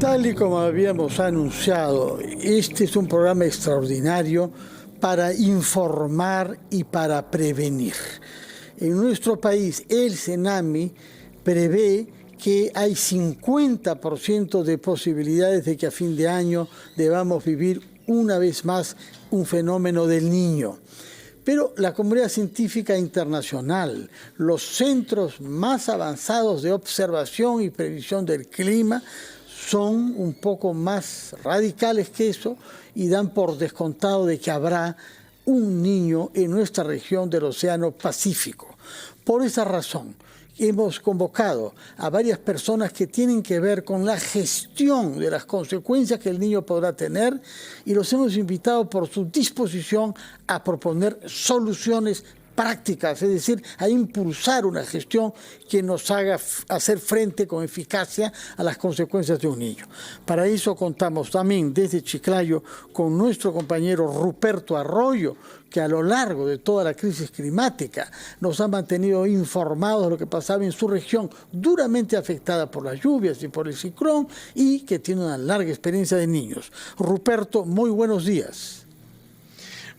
Tal y como habíamos anunciado, este es un programa extraordinario para informar y para prevenir. En nuestro país, el CENAMI prevé que hay 50% de posibilidades de que a fin de año debamos vivir una vez más un fenómeno del Niño. Pero la comunidad científica internacional, los centros más avanzados de observación y previsión del clima, son un poco más radicales que eso y dan por descontado de que habrá un niño en nuestra región del Océano Pacífico. Por esa razón, hemos convocado a varias personas que tienen que ver con la gestión de las consecuencias que el niño podrá tener y los hemos invitado por su disposición a proponer soluciones prácticas, es decir, a impulsar una gestión que nos haga hacer frente con eficacia a las consecuencias de un niño. Para eso contamos también desde Chiclayo con nuestro compañero Ruperto Arroyo, que a lo largo de toda la crisis climática nos ha mantenido informados de lo que pasaba en su región, duramente afectada por las lluvias y por el ciclón, y que tiene una larga experiencia de niños. Ruperto, muy buenos días.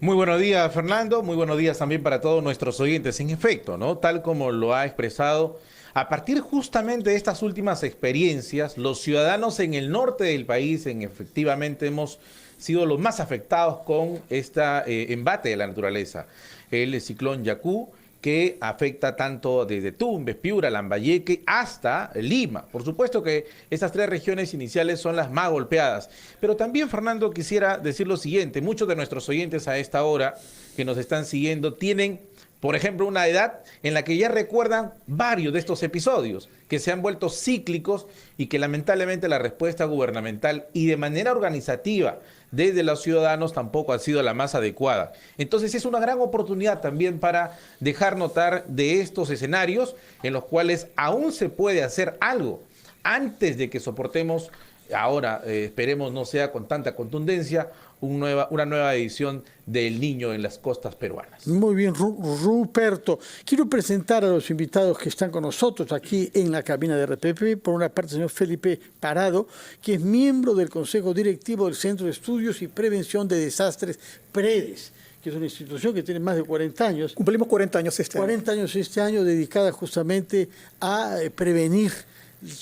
Muy buenos días, Fernando. Muy buenos días también para todos nuestros oyentes. En efecto, ¿no? Tal como lo ha expresado, a partir justamente de estas últimas experiencias, los ciudadanos en el norte del país, efectivamente hemos sido los más afectados con este embate de la naturaleza. El ciclón Yaku, que afecta tanto desde Tumbes, Piura, Lambayeque hasta Lima. Por supuesto que estas tres regiones iniciales son las más golpeadas. Pero también, Fernando, quisiera decir lo siguiente. Muchos de nuestros oyentes a esta hora que nos están siguiendo tienen, por ejemplo, una edad en la que ya recuerdan varios de estos episodios que se han vuelto cíclicos y que lamentablemente la respuesta gubernamental y de manera organizativa desde los ciudadanos tampoco ha sido la más adecuada. Entonces es una gran oportunidad también para dejar notar de estos escenarios en los cuales aún se puede hacer algo antes de que soportemos, ahora esperemos no sea con tanta contundencia, una nueva edición del Niño en las costas peruanas. Muy bien, Ruperto. Quiero presentar a los invitados que están con nosotros aquí en la cabina de RPP. Por una parte, el señor Felipe Parado, que es miembro del Consejo Directivo del Centro de Estudios y Prevención de Desastres PREDES, que es una institución que tiene más de 40 años. Cumplimos 40 años este año. 40 años este año dedicada justamente a prevenir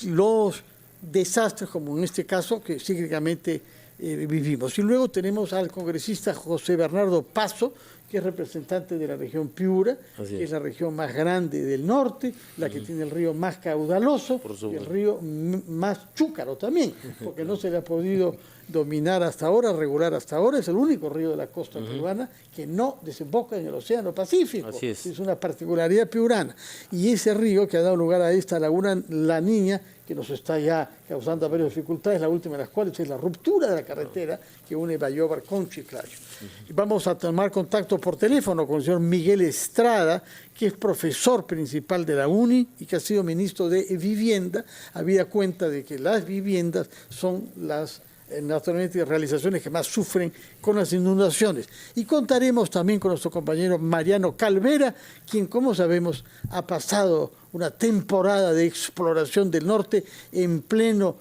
los desastres, como en este caso, que cíclicamente vivimos. Y luego tenemos al congresista José Bernardo Paso, que es representante de la región Piura, que es la región más grande del norte, la que tiene el río más caudaloso, y el río más chúcaro también, porque no se le ha podido dominar hasta ahora, regular hasta ahora. Es el único río de la costa peruana que no desemboca en el Océano Pacífico. Así es. Es una particularidad piurana. Y ese río que ha dado lugar a esta laguna La Niña, que nos está ya causando varias dificultades, la última de las cuales es la ruptura de la carretera que une Bayóvar con Chiclayo. Y vamos a tomar contacto por teléfono con el señor Miguel Estrada, que es profesor principal de la UNI y que ha sido ministro de Vivienda, habida cuenta de que las viviendas son las naturalmente realizaciones que más sufren con las inundaciones. Y contaremos también con nuestro compañero Mariano Calvera, quien, como sabemos, ha pasado una temporada de exploración del norte en plena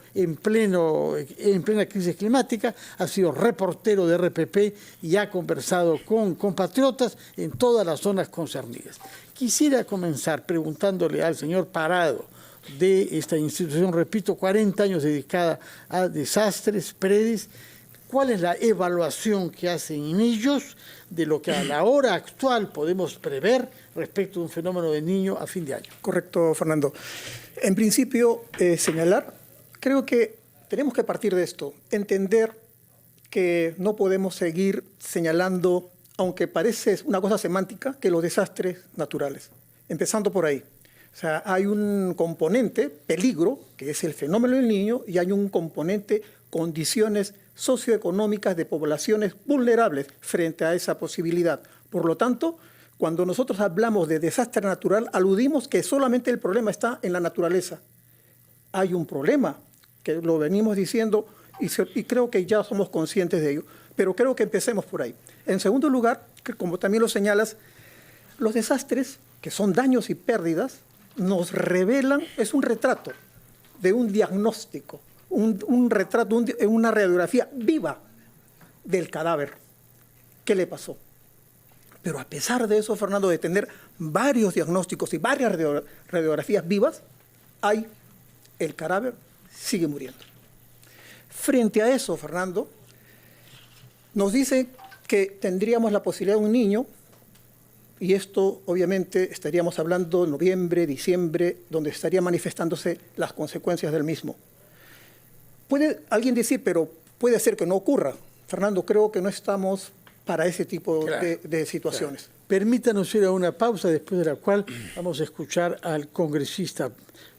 crisis climática, ha sido reportero de RPP y ha conversado con compatriotas en todas las zonas concernidas. Quisiera comenzar preguntándole al señor Parado, de esta institución, repito, 40 años dedicada a desastres, PREDES. ¿Cuál es la evaluación que hacen en ellos de lo que a la hora actual podemos prever respecto a un fenómeno de Niño a fin de año? Correcto, Fernando. En principio, señalar, creo que tenemos que partir de esto, entender que no podemos seguir señalando, aunque parece una cosa semántica, que los desastres naturales, empezando por ahí. O sea, hay un componente, peligro, que es el fenómeno del Niño, y hay un componente, condiciones socioeconómicas de poblaciones vulnerables frente a esa posibilidad. Por lo tanto, cuando nosotros hablamos de desastre natural, aludimos que solamente el problema está en la naturaleza. Hay un problema, que lo venimos diciendo, y creo que ya somos conscientes de ello, pero creo que empecemos por ahí. En segundo lugar, como también lo señalas, los desastres, que son daños y pérdidas, nos revelan, es un retrato de un diagnóstico. un retrato, una radiografía viva del cadáver. ¿Qué le pasó? Pero a pesar de eso, Fernando, de tener varios diagnósticos y varias radiografías vivas, el cadáver sigue muriendo. Frente a eso, Fernando, nos dice que tendríamos la posibilidad de un niño, y esto obviamente estaríamos hablando de noviembre, diciembre, donde estarían manifestándose las consecuencias del mismo. Puede alguien decir, pero puede ser que no ocurra. Fernando, creo que no estamos para ese tipo de situaciones. Claro. Permítanos ir a una pausa, después de la cual vamos a escuchar al congresista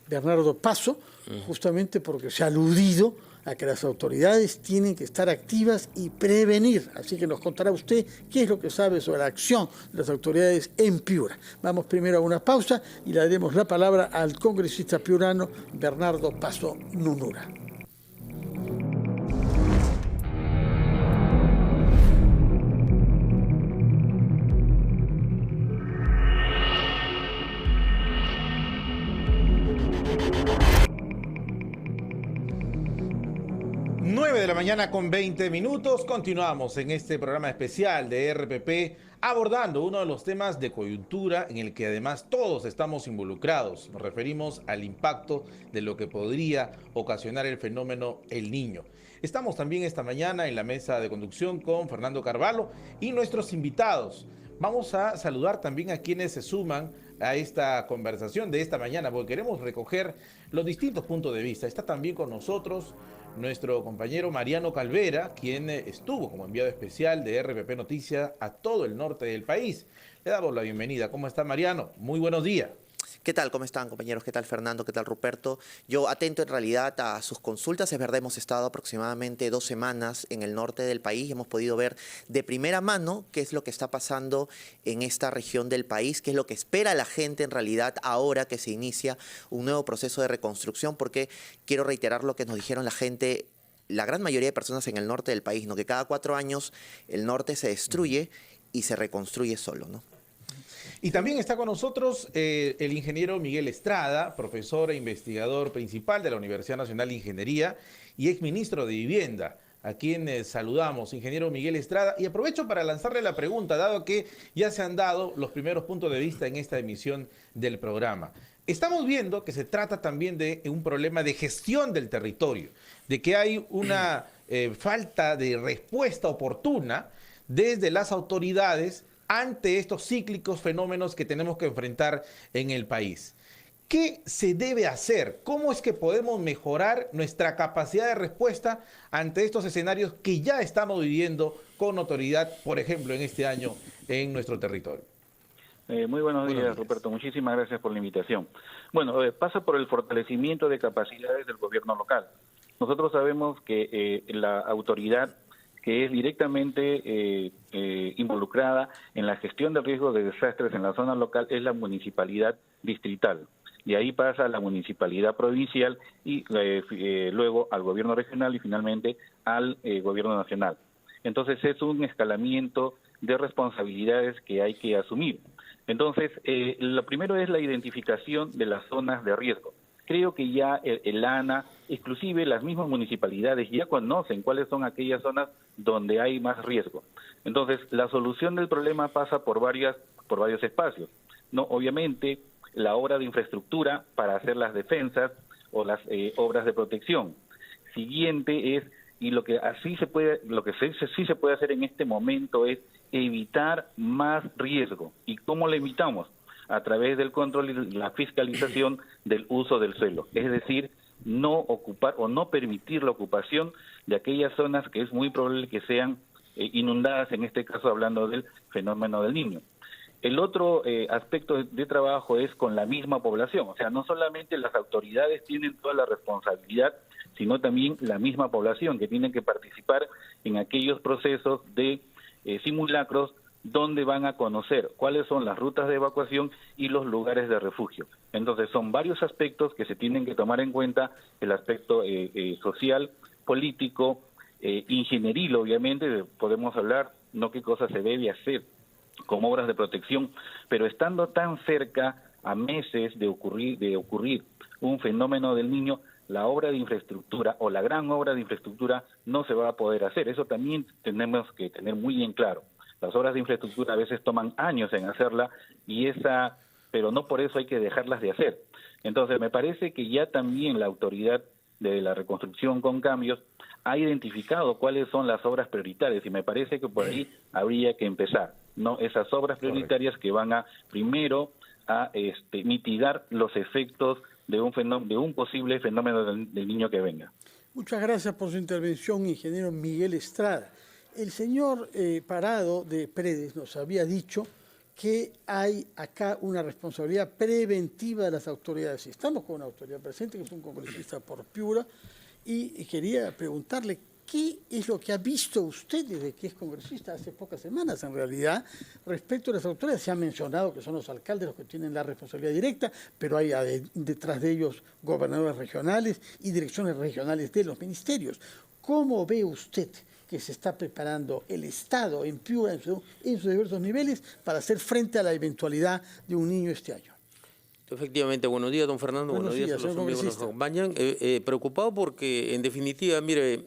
Bernardo Paso, justamente porque se ha aludido a que las autoridades tienen que estar activas y prevenir. Así que nos contará usted qué es lo que sabe sobre la acción de las autoridades en Piura. Vamos primero a una pausa y le daremos la palabra al congresista piurano Bernardo Paso Nunura. 9 de la mañana con 20 minutos. Continuamos en este programa especial de RPP abordando uno de los temas de coyuntura en el que además todos estamos involucrados. Nos referimos al impacto de lo que podría ocasionar el fenómeno El Niño. Estamos también esta mañana en la mesa de conducción con Fernando Carvalho y nuestros invitados. Vamos a saludar también a quienes se suman a esta conversación de esta mañana, porque queremos recoger los distintos puntos de vista. Está también con nosotros nuestro compañero Mariano Calvera, quien estuvo como enviado especial de RPP Noticias a todo el norte del país. Le damos la bienvenida. ¿Cómo está, Mariano? Muy buenos días. ¿Qué tal? ¿Cómo están, compañeros? ¿Qué tal, Fernando? ¿Qué tal, Ruperto? Yo atento en realidad a sus consultas. Es verdad, hemos estado aproximadamente 2 semanas en el norte del país y hemos podido ver de primera mano qué es lo que está pasando en esta región del país, qué es lo que espera la gente en realidad ahora que se inicia un nuevo proceso de reconstrucción, porque quiero reiterar lo que nos dijeron la gente, la gran mayoría de personas en el norte del país, ¿no? Que cada 4 años el norte se destruye y se reconstruye solo, ¿no? Y también está con nosotros el ingeniero Miguel Estrada, profesor e investigador principal de la Universidad Nacional de Ingeniería y exministro de Vivienda, a quien saludamos, ingeniero Miguel Estrada. Y aprovecho para lanzarle la pregunta, dado que ya se han dado los primeros puntos de vista en esta emisión del programa. Estamos viendo que se trata también de un problema de gestión del territorio, de que hay una falta de respuesta oportuna desde las autoridades ante estos cíclicos fenómenos que tenemos que enfrentar en el país. ¿Qué se debe hacer? ¿Cómo es que podemos mejorar nuestra capacidad de respuesta ante estos escenarios que ya estamos viviendo con notoriedad, por ejemplo, en este año en nuestro territorio? Muy buenos días, Ruperto. Muchísimas gracias por la invitación. Bueno, pasa por el fortalecimiento de capacidades del gobierno local. Nosotros sabemos que la autoridad que es directamente involucrada en la gestión de riesgos de desastres en la zona local es la municipalidad distrital. De ahí pasa a la municipalidad provincial y luego al gobierno regional y finalmente al gobierno nacional. Entonces es un escalamiento de responsabilidades que hay que asumir. Entonces, lo primero es la identificación de las zonas de riesgo. Creo que ya el ANA, inclusive las mismas municipalidades, ya conocen cuáles son aquellas zonas donde hay más riesgo. Entonces, la solución del problema pasa por varios espacios. No, obviamente, la obra de infraestructura para hacer las defensas o las obras de protección. Siguiente es, y lo que sí se puede hacer en este momento es evitar más riesgo. ¿Y cómo lo evitamos? A través del control y la fiscalización del uso del suelo. Es decir, no ocupar o no permitir la ocupación de aquellas zonas que es muy probable que sean inundadas, en este caso hablando del fenómeno del Niño. El otro aspecto de trabajo es con la misma población, o sea, no solamente las autoridades tienen toda la responsabilidad, sino también la misma población que tiene que participar en aquellos procesos de simulacros donde van a conocer cuáles son las rutas de evacuación y los lugares de refugio. Entonces son varios aspectos que se tienen que tomar en cuenta, el aspecto social, político, ingenieril, obviamente, podemos hablar, no qué cosas se debe hacer como obras de protección, pero estando tan cerca a meses de ocurrir un fenómeno del Niño, la obra de infraestructura o la gran obra de infraestructura no se va a poder hacer. Eso también tenemos que tener muy bien claro. Las obras de infraestructura a veces toman años en hacerla pero no por eso hay que dejarlas de hacer. Entonces me parece que ya también la autoridad de la reconstrucción con cambios ha identificado cuáles son las obras prioritarias y me parece que por ahí habría que empezar, ¿no? Esas obras prioritarias que van a primero a mitigar los efectos de un posible fenómeno del niño que venga. Muchas gracias por su intervención, ingeniero Miguel Estrada. El señor Parado de Predes nos había dicho que hay acá una responsabilidad preventiva de las autoridades. Estamos con una autoridad presente, que es un congresista por Piura, y quería preguntarle qué es lo que ha visto usted desde que es congresista, hace pocas semanas en realidad, respecto a las autoridades. Se ha mencionado que son los alcaldes los que tienen la responsabilidad directa, pero hay detrás de ellos gobernadores regionales y direcciones regionales de los ministerios. ¿Cómo ve usted que se está preparando el Estado en Piura, en sus diversos niveles, para hacer frente a la eventualidad de un niño este año? Efectivamente, buenos días, don Fernando, buenos días a los amigos que nos acompañan. Preocupado porque, en definitiva, mire,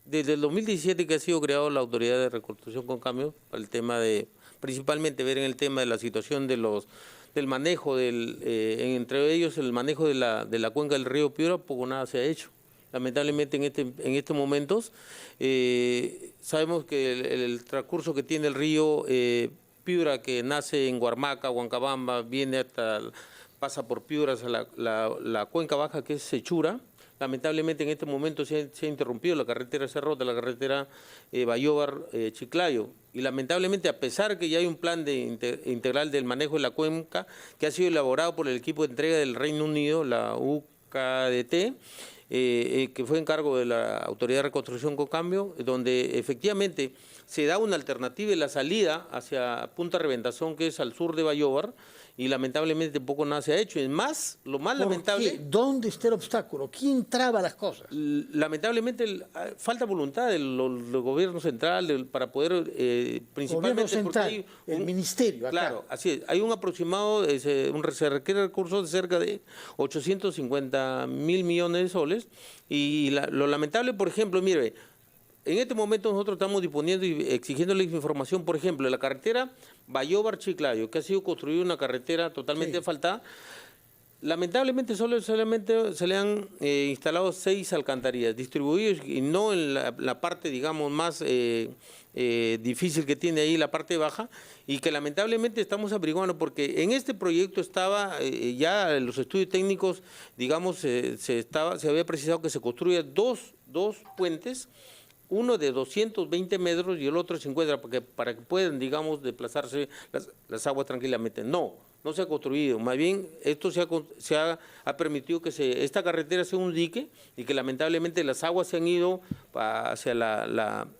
desde el 2017 que ha sido creado la Autoridad de Reconstrucción con Cambios, el tema de, principalmente ver en el tema de la situación de del manejo, entre ellos el manejo de la cuenca del río Piura, poco nada se ha hecho. Lamentablemente en estos momentos sabemos que el transcurso que tiene el río Piura, que nace en Huarmaca, Huancabamba, pasa por Piura hacia la cuenca baja, que es Sechura. Lamentablemente en este momento se ha interrumpido la carretera Cerrota, la carretera Bayóvar-Chiclayo. Y lamentablemente, a pesar que ya hay un plan integral del manejo de la cuenca que ha sido elaborado por el equipo de entrega del Reino Unido, la UKDT, que fue en cargo de la Autoridad de Reconstrucción con Cambio, donde efectivamente se da una alternativa en la salida hacia Punta Reventazón, que es al sur de Bayóvar, y lamentablemente poco nada se ha hecho. Es más, lo más lamentable... ¿Qué? ¿Dónde está el obstáculo? ¿Quién traba las cosas? Lamentablemente falta voluntad del gobierno central para poder, principalmente... Gobierno central, el ministerio, acá. Claro, así es. Hay un aproximado, se requiere recursos de cerca de 850.000 millones de soles, y lo lamentable, por ejemplo, mire, en este momento nosotros estamos disponiendo y exigiéndoles información, por ejemplo, de la carretera Bayóvar-Chiclayo, que ha sido construida una carretera totalmente asfaltada. Lamentablemente solamente se le han instalado 6 alcantarillas distribuidas, y no en la parte, digamos, más difícil que tiene ahí, la parte baja, y que lamentablemente estamos averiguando, porque en este proyecto estaba ya en los estudios técnicos, digamos, se había precisado que se construya dos puentes, uno de 220 metros y el otro de 50, para que puedan, digamos, desplazarse las aguas tranquilamente. No se ha construido. Más bien, esto ha permitido que esta carretera sea un dique, y que lamentablemente las aguas se han ido hacia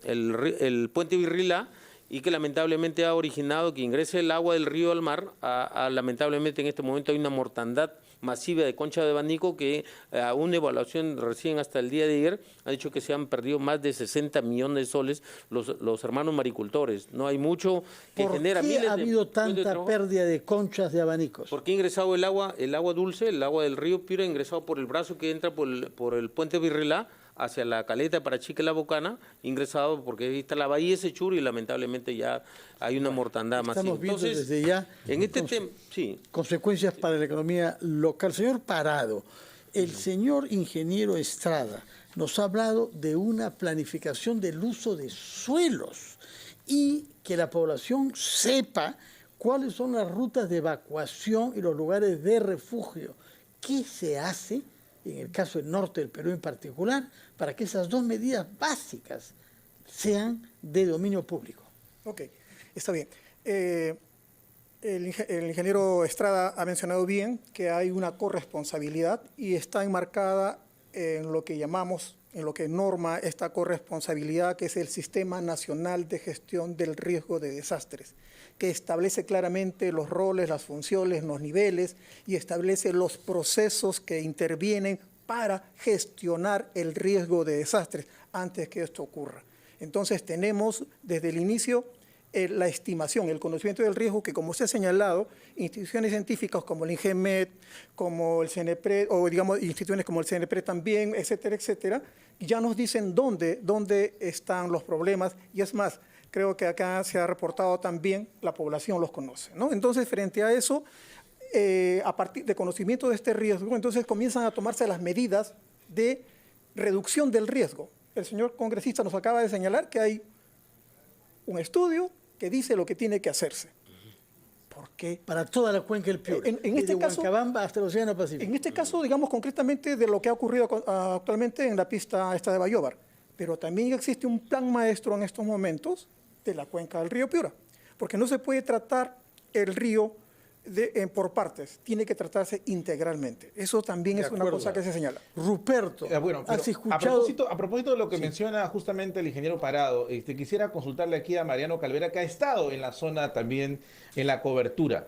el puente Virrilá, y que lamentablemente ha originado que ingrese el agua del río al mar. Lamentablemente en este momento hay una mortandad masiva de concha de abanico, que a una evaluación recién hasta el día de ayer ha dicho que se han perdido más de 60 millones de soles los hermanos maricultores. No hay mucho que genera miles de... ¿Por qué ha habido tanta pérdida de conchas de abanicos? Porque ha ingresado el agua dulce, el agua del río Piura, ha ingresado por el brazo que entra por el puente Virrilá hacia la caleta para Chica La Bocana, ingresado porque ahí está la bahía de Sechura, y lamentablemente ya hay una mortandad masiva. Estamos viendo desde ya en este tema, sí, consecuencias para la economía local. Señor Parado, el señor ingeniero Estrada nos ha hablado de una planificación del uso de suelos, y que la población sepa cuáles son las rutas de evacuación y los lugares de refugio. ¿Qué se hace en el caso del norte del Perú en particular, para que esas dos medidas básicas sean de dominio público? Ok, está bien. El ingeniero Estrada ha mencionado bien que hay una corresponsabilidad, y está enmarcada en lo que llamamos, en lo que norma esta corresponsabilidad, que es el Sistema Nacional de Gestión del Riesgo de Desastres, que establece claramente los roles, las funciones, los niveles, y establece los procesos que intervienen para gestionar el riesgo de desastres antes que esto ocurra. Entonces tenemos desde el inicio la estimación, el conocimiento del riesgo que, como se ha señalado, instituciones científicas como el INGEMET, como el CNPRE, o digamos instituciones como el CNPRE también, etcétera, etcétera, ya nos dicen dónde están los problemas, y es más, creo que acá se ha reportado también, la población los conoce, ¿no? Entonces, frente a eso, a partir de conocimiento de este riesgo, entonces comienzan a tomarse las medidas de reducción del riesgo. El señor congresista nos acaba de señalar que hay un estudio que dice lo que tiene que hacerse. ¿Por qué? Para toda la cuenca del Piura, Desde Huancabamba hasta el Océano Pacífico. En este caso, digamos concretamente de lo que ha ocurrido actualmente en la pista esta de Bayóvar. Pero también existe un plan maestro en estos momentos de la cuenca del río Piura. Porque no se puede tratar el río por partes, tiene que tratarse integralmente. Eso también es una cosa que se señala. Ruperto, bueno, ¿has escuchado? A propósito de lo que menciona justamente el ingeniero Parado, quisiera consultarle aquí a Mariano Calvera, que ha estado en la zona también, en la cobertura.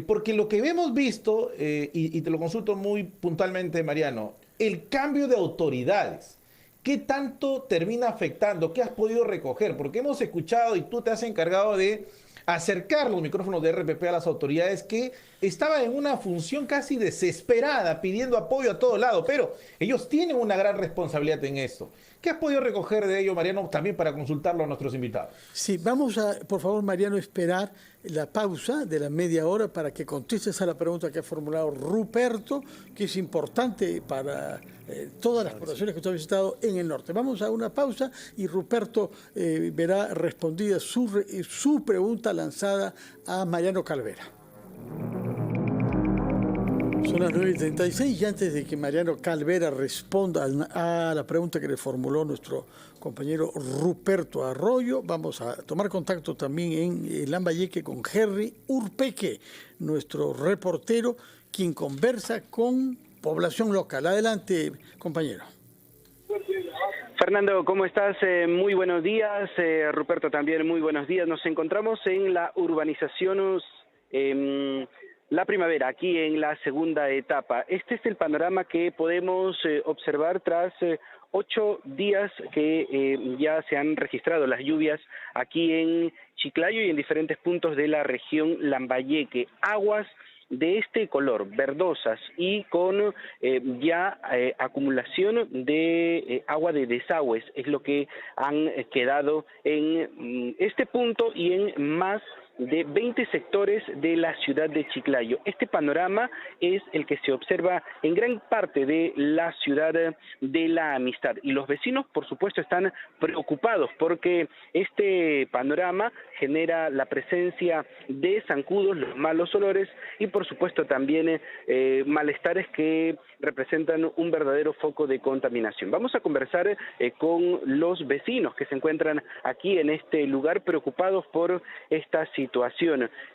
Porque lo que hemos visto, y te lo consulto muy puntualmente, Mariano, el cambio de autoridades. ¿Qué tanto termina afectando? ¿Qué has podido recoger? Porque hemos escuchado, y tú te has encargado de acercar los micrófonos de RPP a las autoridades, que estaban en una función casi desesperada, pidiendo apoyo a todo lado, pero ellos tienen una gran responsabilidad en esto. ¿Qué has podido recoger de ello, Mariano, también para consultarlo a nuestros invitados? Sí, vamos a, por favor, Mariano, esperar la pausa de la media hora para que contestes a la pregunta que ha formulado Ruperto, que es importante para todas las poblaciones que tú has visitado en el norte. Vamos a una pausa y Ruperto verá respondida su pregunta lanzada a Mariano Calvera. Son las 9:36 y antes de que Mariano Calvera responda a la pregunta que le formuló nuestro compañero Ruperto Arroyo, vamos a tomar contacto también en Lambayeque con Henry Urpeque, nuestro reportero, quien conversa con población local. Adelante, compañero. Fernando, ¿cómo estás? Muy buenos días. Ruperto también, muy buenos días. Nos encontramos en la urbanización La Primavera, aquí en la segunda etapa. Este es el panorama que podemos observar tras 8 días que ya se han registrado las lluvias aquí en Chiclayo y en diferentes puntos de la región Lambayeque. Aguas de este color, verdosas y con acumulación de agua de desagües, es lo que han quedado en este punto y en más de 20 sectores de la ciudad de Chiclayo. Este panorama es el que se observa en gran parte de la ciudad de La Amistad. Y los vecinos, por supuesto, están preocupados porque este panorama genera la presencia de zancudos, los malos olores y, por supuesto, también malestares que representan un verdadero foco de contaminación. Vamos a conversar con los vecinos que se encuentran aquí en este lugar preocupados por esta situación.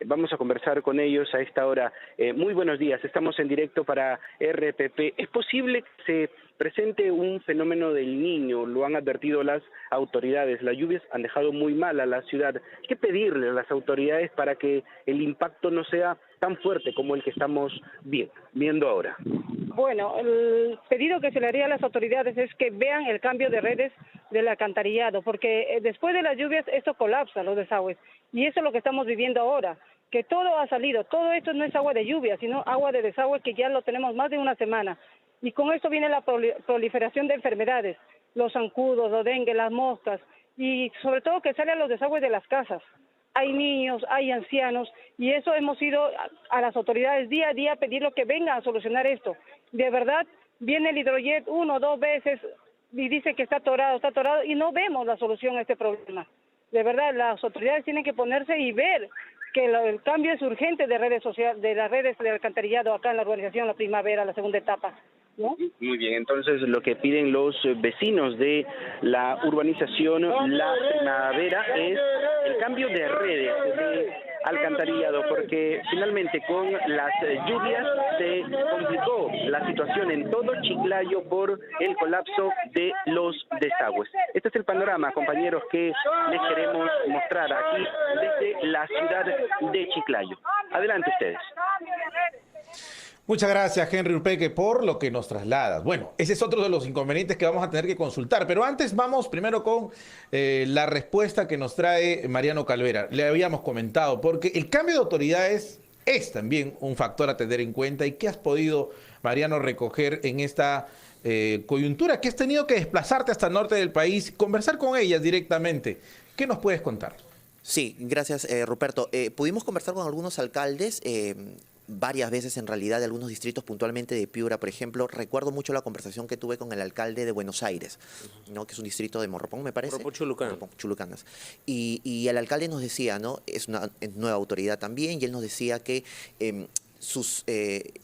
Vamos a conversar con ellos a esta hora. Muy buenos días, estamos en directo para RPP. ¿Es posible que se presente un fenómeno del Niño? Lo han advertido las autoridades. Las lluvias han dejado muy mal a la ciudad. ¿Qué pedirle a las autoridades para que el impacto no sea tan fuerte como el que estamos viendo ahora? Bueno, el pedido que se le haría a las autoridades es que vean el cambio de redes del alcantarillado, porque después de las lluvias esto colapsa, los desagües, y eso es lo que estamos viviendo ahora, que todo ha salido, todo esto no es agua de lluvia, sino agua de desagüe que ya lo tenemos más de una semana, y con esto viene la proliferación de enfermedades, los zancudos, los dengue, las moscas, y sobre todo que salen los desagües de las casas. Hay niños, hay ancianos, y eso hemos ido a las autoridades día a día a pedirlo que vengan a solucionar esto. De verdad, viene el Hidrojet 1 o 2 veces y dice que está atorado, y no vemos la solución a este problema. De verdad, las autoridades tienen que ponerse y ver que el cambio es urgente de redes sociales, de las redes de alcantarillado acá en la urbanización La Primavera, la segunda etapa, ¿no? Muy bien, entonces lo que piden los vecinos de la urbanización La Primavera es el cambio de redes de alcantarillado, porque finalmente con las lluvias se complicó la situación en todo Chiclayo por el colapso de los desagües. Este es el panorama, compañeros, que les queremos mostrar aquí desde la ciudad de Chiclayo. Adelante ustedes. Muchas gracias, Henry Urpeque, por lo que nos trasladas. Bueno, ese es otro de los inconvenientes que vamos a tener que consultar. Pero antes vamos primero con la respuesta que nos trae Mariano Calvera. Le habíamos comentado, porque el cambio de autoridades es también un factor a tener en cuenta. ¿Y qué has podido, Mariano, recoger en esta coyuntura que has tenido que desplazarte hasta el norte del país, conversar con ellas directamente? ¿Qué nos puedes contar? Sí, gracias, Ruperto. Pudimos conversar con algunos alcaldes, varias veces en realidad, de algunos distritos, puntualmente de Piura, por ejemplo. Recuerdo mucho la conversación que tuve con el alcalde de Buenos Aires, ¿no? Que es un distrito de Morropón, me parece. Morropón, Chulucana. Morropón, Chulucanas. Y el alcalde nos decía, ¿no? Es una nueva autoridad también, y él nos decía que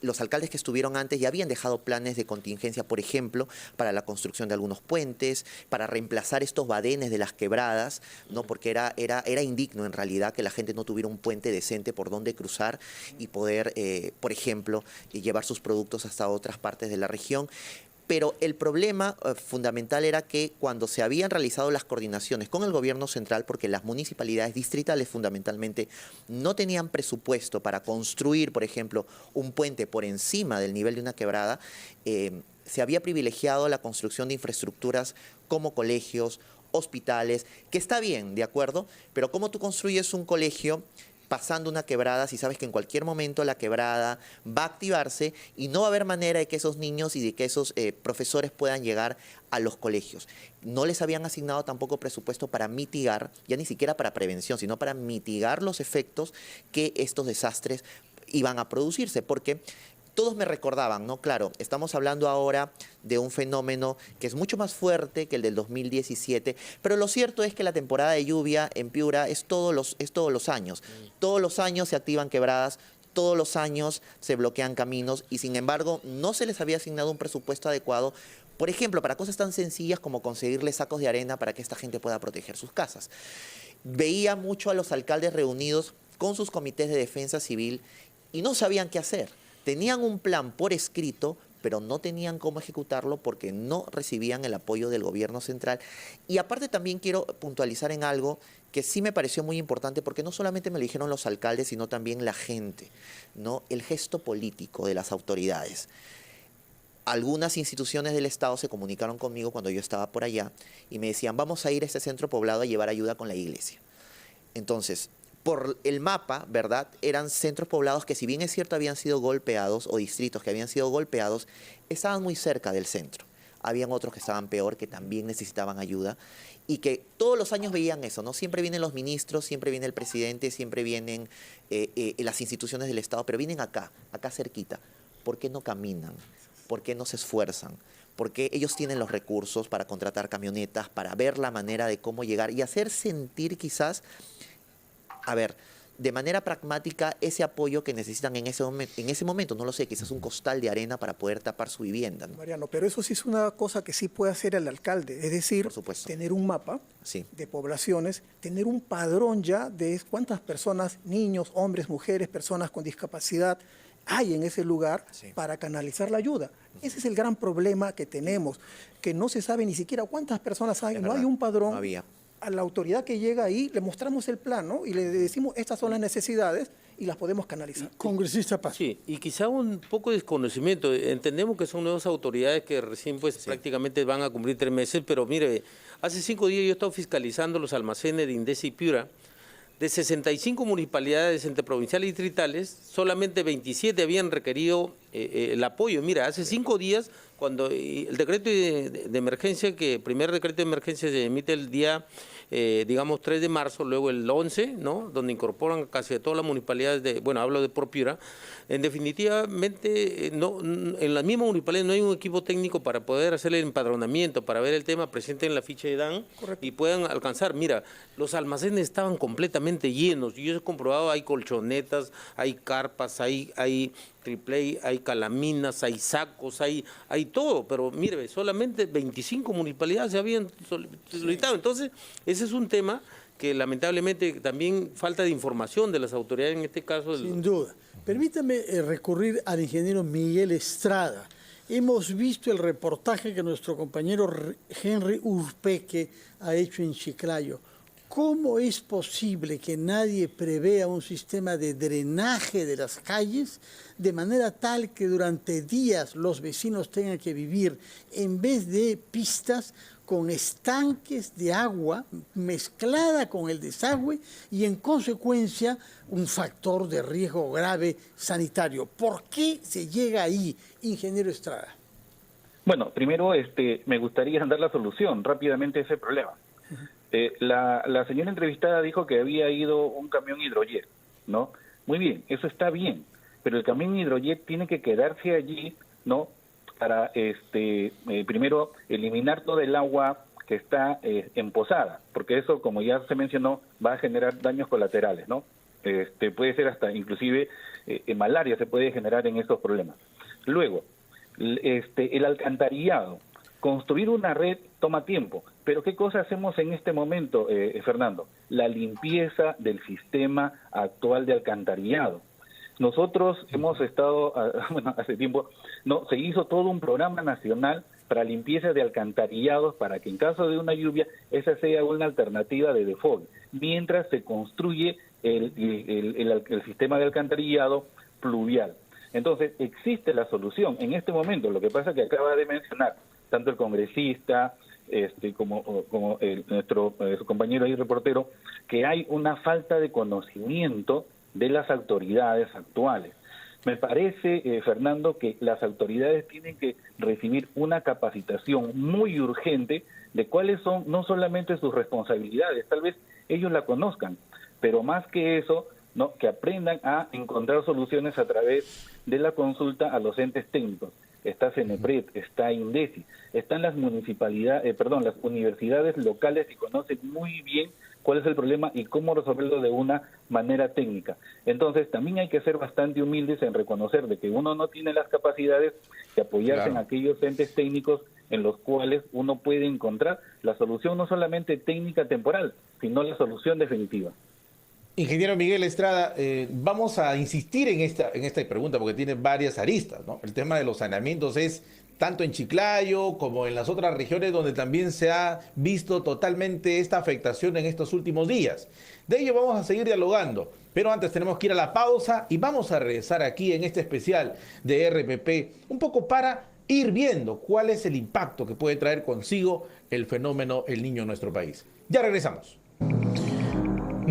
los alcaldes que estuvieron antes ya habían dejado planes de contingencia, por ejemplo, para la construcción de algunos puentes, para reemplazar estos badenes de las quebradas, ¿no? Porque era indigno en realidad que la gente no tuviera un puente decente por donde cruzar y poder, por ejemplo, llevar sus productos hasta otras partes de la región. Pero el problema fundamental era que cuando se habían realizado las coordinaciones con el gobierno central, porque las municipalidades distritales fundamentalmente no tenían presupuesto para construir, por ejemplo, un puente por encima del nivel de una quebrada, se había privilegiado la construcción de infraestructuras como colegios, hospitales, que está bien, ¿de acuerdo? Pero ¿cómo tú construyes un colegio pasando una quebrada si sabes que en cualquier momento la quebrada va a activarse y no va a haber manera de que esos niños y de que esos profesores puedan llegar a los colegios? No les habían asignado tampoco presupuesto para mitigar, ya ni siquiera para prevención, sino para mitigar los efectos que estos desastres iban a producirse, porque todos me recordaban, ¿no? Claro, estamos hablando ahora de un fenómeno que es mucho más fuerte que el del 2017, pero lo cierto es que la temporada de lluvia en Piura es todos los años. Todos los años se activan quebradas, todos los años se bloquean caminos y sin embargo no se les había asignado un presupuesto adecuado, por ejemplo, para cosas tan sencillas como conseguirles sacos de arena para que esta gente pueda proteger sus casas. Veía mucho a los alcaldes reunidos con sus comités de defensa civil y no sabían qué hacer. Tenían un plan por escrito, pero no tenían cómo ejecutarlo porque no recibían el apoyo del gobierno central. Y aparte también quiero puntualizar en algo que sí me pareció muy importante, porque no solamente me lo dijeron los alcaldes, sino también la gente, ¿no? El gesto político de las autoridades. Algunas instituciones del Estado se comunicaron conmigo cuando yo estaba por allá y me decían, vamos a ir a este centro poblado a llevar ayuda con la iglesia. Entonces, por el mapa, ¿verdad? Eran centros poblados que, si bien es cierto habían sido golpeados, o distritos que habían sido golpeados, estaban muy cerca del centro. Habían otros que estaban peor, que también necesitaban ayuda y que todos los años veían eso, ¿no? Siempre vienen los ministros, siempre viene el presidente, siempre vienen las instituciones del Estado, pero vienen acá cerquita. ¿Por qué no caminan? ¿Por qué no se esfuerzan? Porque ellos tienen los recursos para contratar camionetas, para ver la manera de cómo llegar y hacer sentir quizás, a ver, de manera pragmática, ese apoyo que necesitan en ese momento, no lo sé, quizás un costal de arena para poder tapar su vivienda, ¿no? Mariano, pero eso sí es una cosa que sí puede hacer el alcalde, es decir, Por supuesto. tener un mapa Sí. de poblaciones, tener un padrón ya de cuántas personas, niños, hombres, mujeres, personas con discapacidad hay en ese lugar, Sí. para canalizar la ayuda. Ese es el gran problema que tenemos, que no se sabe ni siquiera cuántas personas hay, Es no verdad, hay un padrón. no había. A la autoridad que llega ahí le mostramos el plan, ¿no? Y le decimos, estas son las necesidades y las podemos canalizar. Congresista Paz. Sí, y quizá un poco de desconocimiento. Entendemos que son nuevas autoridades que recién pues prácticamente van a cumplir 3 meses, pero mire, hace 5 días yo he estado fiscalizando los almacenes de Indesa y Piura. De 65 municipalidades entre provinciales y distritales, solamente 27 habían requerido el apoyo. Mira, hace 5 días, cuando el decreto de emergencia, que el primer decreto de emergencia se emite el día, digamos, 3 de marzo, luego el 11, ¿no? Donde incorporan casi todas las municipalidades, bueno, hablo de por Piura. En definitivamente, en la misma municipalidad no hay un equipo técnico para poder hacer el empadronamiento, para ver el tema, presenten la ficha de DAN. Correcto. Y puedan alcanzar. Mira, los almacenes estaban completamente llenos. Yo he comprobado, hay colchonetas, hay carpas, hay triple, hay calaminas, hay sacos, hay todo, pero mire, solamente 25 municipalidades se habían solicitado. Entonces, ese es un tema que lamentablemente también falta de información de las autoridades, en este caso. Sin duda. Permítame recurrir al ingeniero Miguel Estrada. Hemos visto el reportaje que nuestro compañero Henry Urpeque ha hecho en Chiclayo. ¿Cómo es posible que nadie prevea un sistema de drenaje de las calles de manera tal que durante días los vecinos tengan que vivir, en vez de pistas, con estanques de agua mezclada con el desagüe y en consecuencia un factor de riesgo grave sanitario? ¿Por qué se llega ahí, ingeniero Estrada? Bueno, primero me gustaría dar la solución rápidamente a ese problema. La señora entrevistada dijo que había ido un camión hidrojet, ¿no? Muy bien, eso está bien, pero el camión hidrojet tiene que quedarse allí, ¿no? Para primero eliminar todo el agua que está empozada, porque eso, como ya se mencionó, va a generar daños colaterales, ¿no? Puede ser hasta inclusive malaria se puede generar en estos problemas. Luego, el alcantarillado. Construir una red toma tiempo, pero ¿qué cosa hacemos en este momento, Fernando? La limpieza del sistema actual de alcantarillado. Nosotros hemos estado, hace tiempo, se hizo todo un programa nacional para limpieza de alcantarillados para que en caso de una lluvia esa sea una alternativa de default, mientras se construye el sistema de alcantarillado pluvial. Entonces, existe la solución en este momento. Lo que pasa es que acaba de mencionar tanto el congresista como nuestro su compañero y reportero, que hay una falta de conocimiento de las autoridades actuales. Me parece, Fernando, que las autoridades tienen que recibir una capacitación muy urgente de cuáles son no solamente sus responsabilidades, tal vez ellos la conozcan, pero más que eso, ¿no?, que aprendan a encontrar soluciones a través de la consulta a los entes técnicos. Está CENEPRED, está INDECI, están las las universidades locales que conocen muy bien cuál es el problema y cómo resolverlo de una manera técnica. Entonces, también hay que ser bastante humildes en reconocer de que uno no tiene las capacidades de apoyarse en aquellos entes técnicos en los cuales uno puede encontrar la solución no solamente técnica temporal, sino la solución definitiva. Ingeniero Miguel Estrada, vamos a insistir en esta pregunta porque tiene varias aristas, ¿no? El tema de los saneamientos es tanto en Chiclayo como en las otras regiones donde también se ha visto totalmente esta afectación en estos últimos días. De ello vamos a seguir dialogando, pero antes tenemos que ir a la pausa y vamos a regresar aquí en este especial de RPP, un poco para ir viendo cuál es el impacto que puede traer consigo el fenómeno El Niño en nuestro país. Ya regresamos.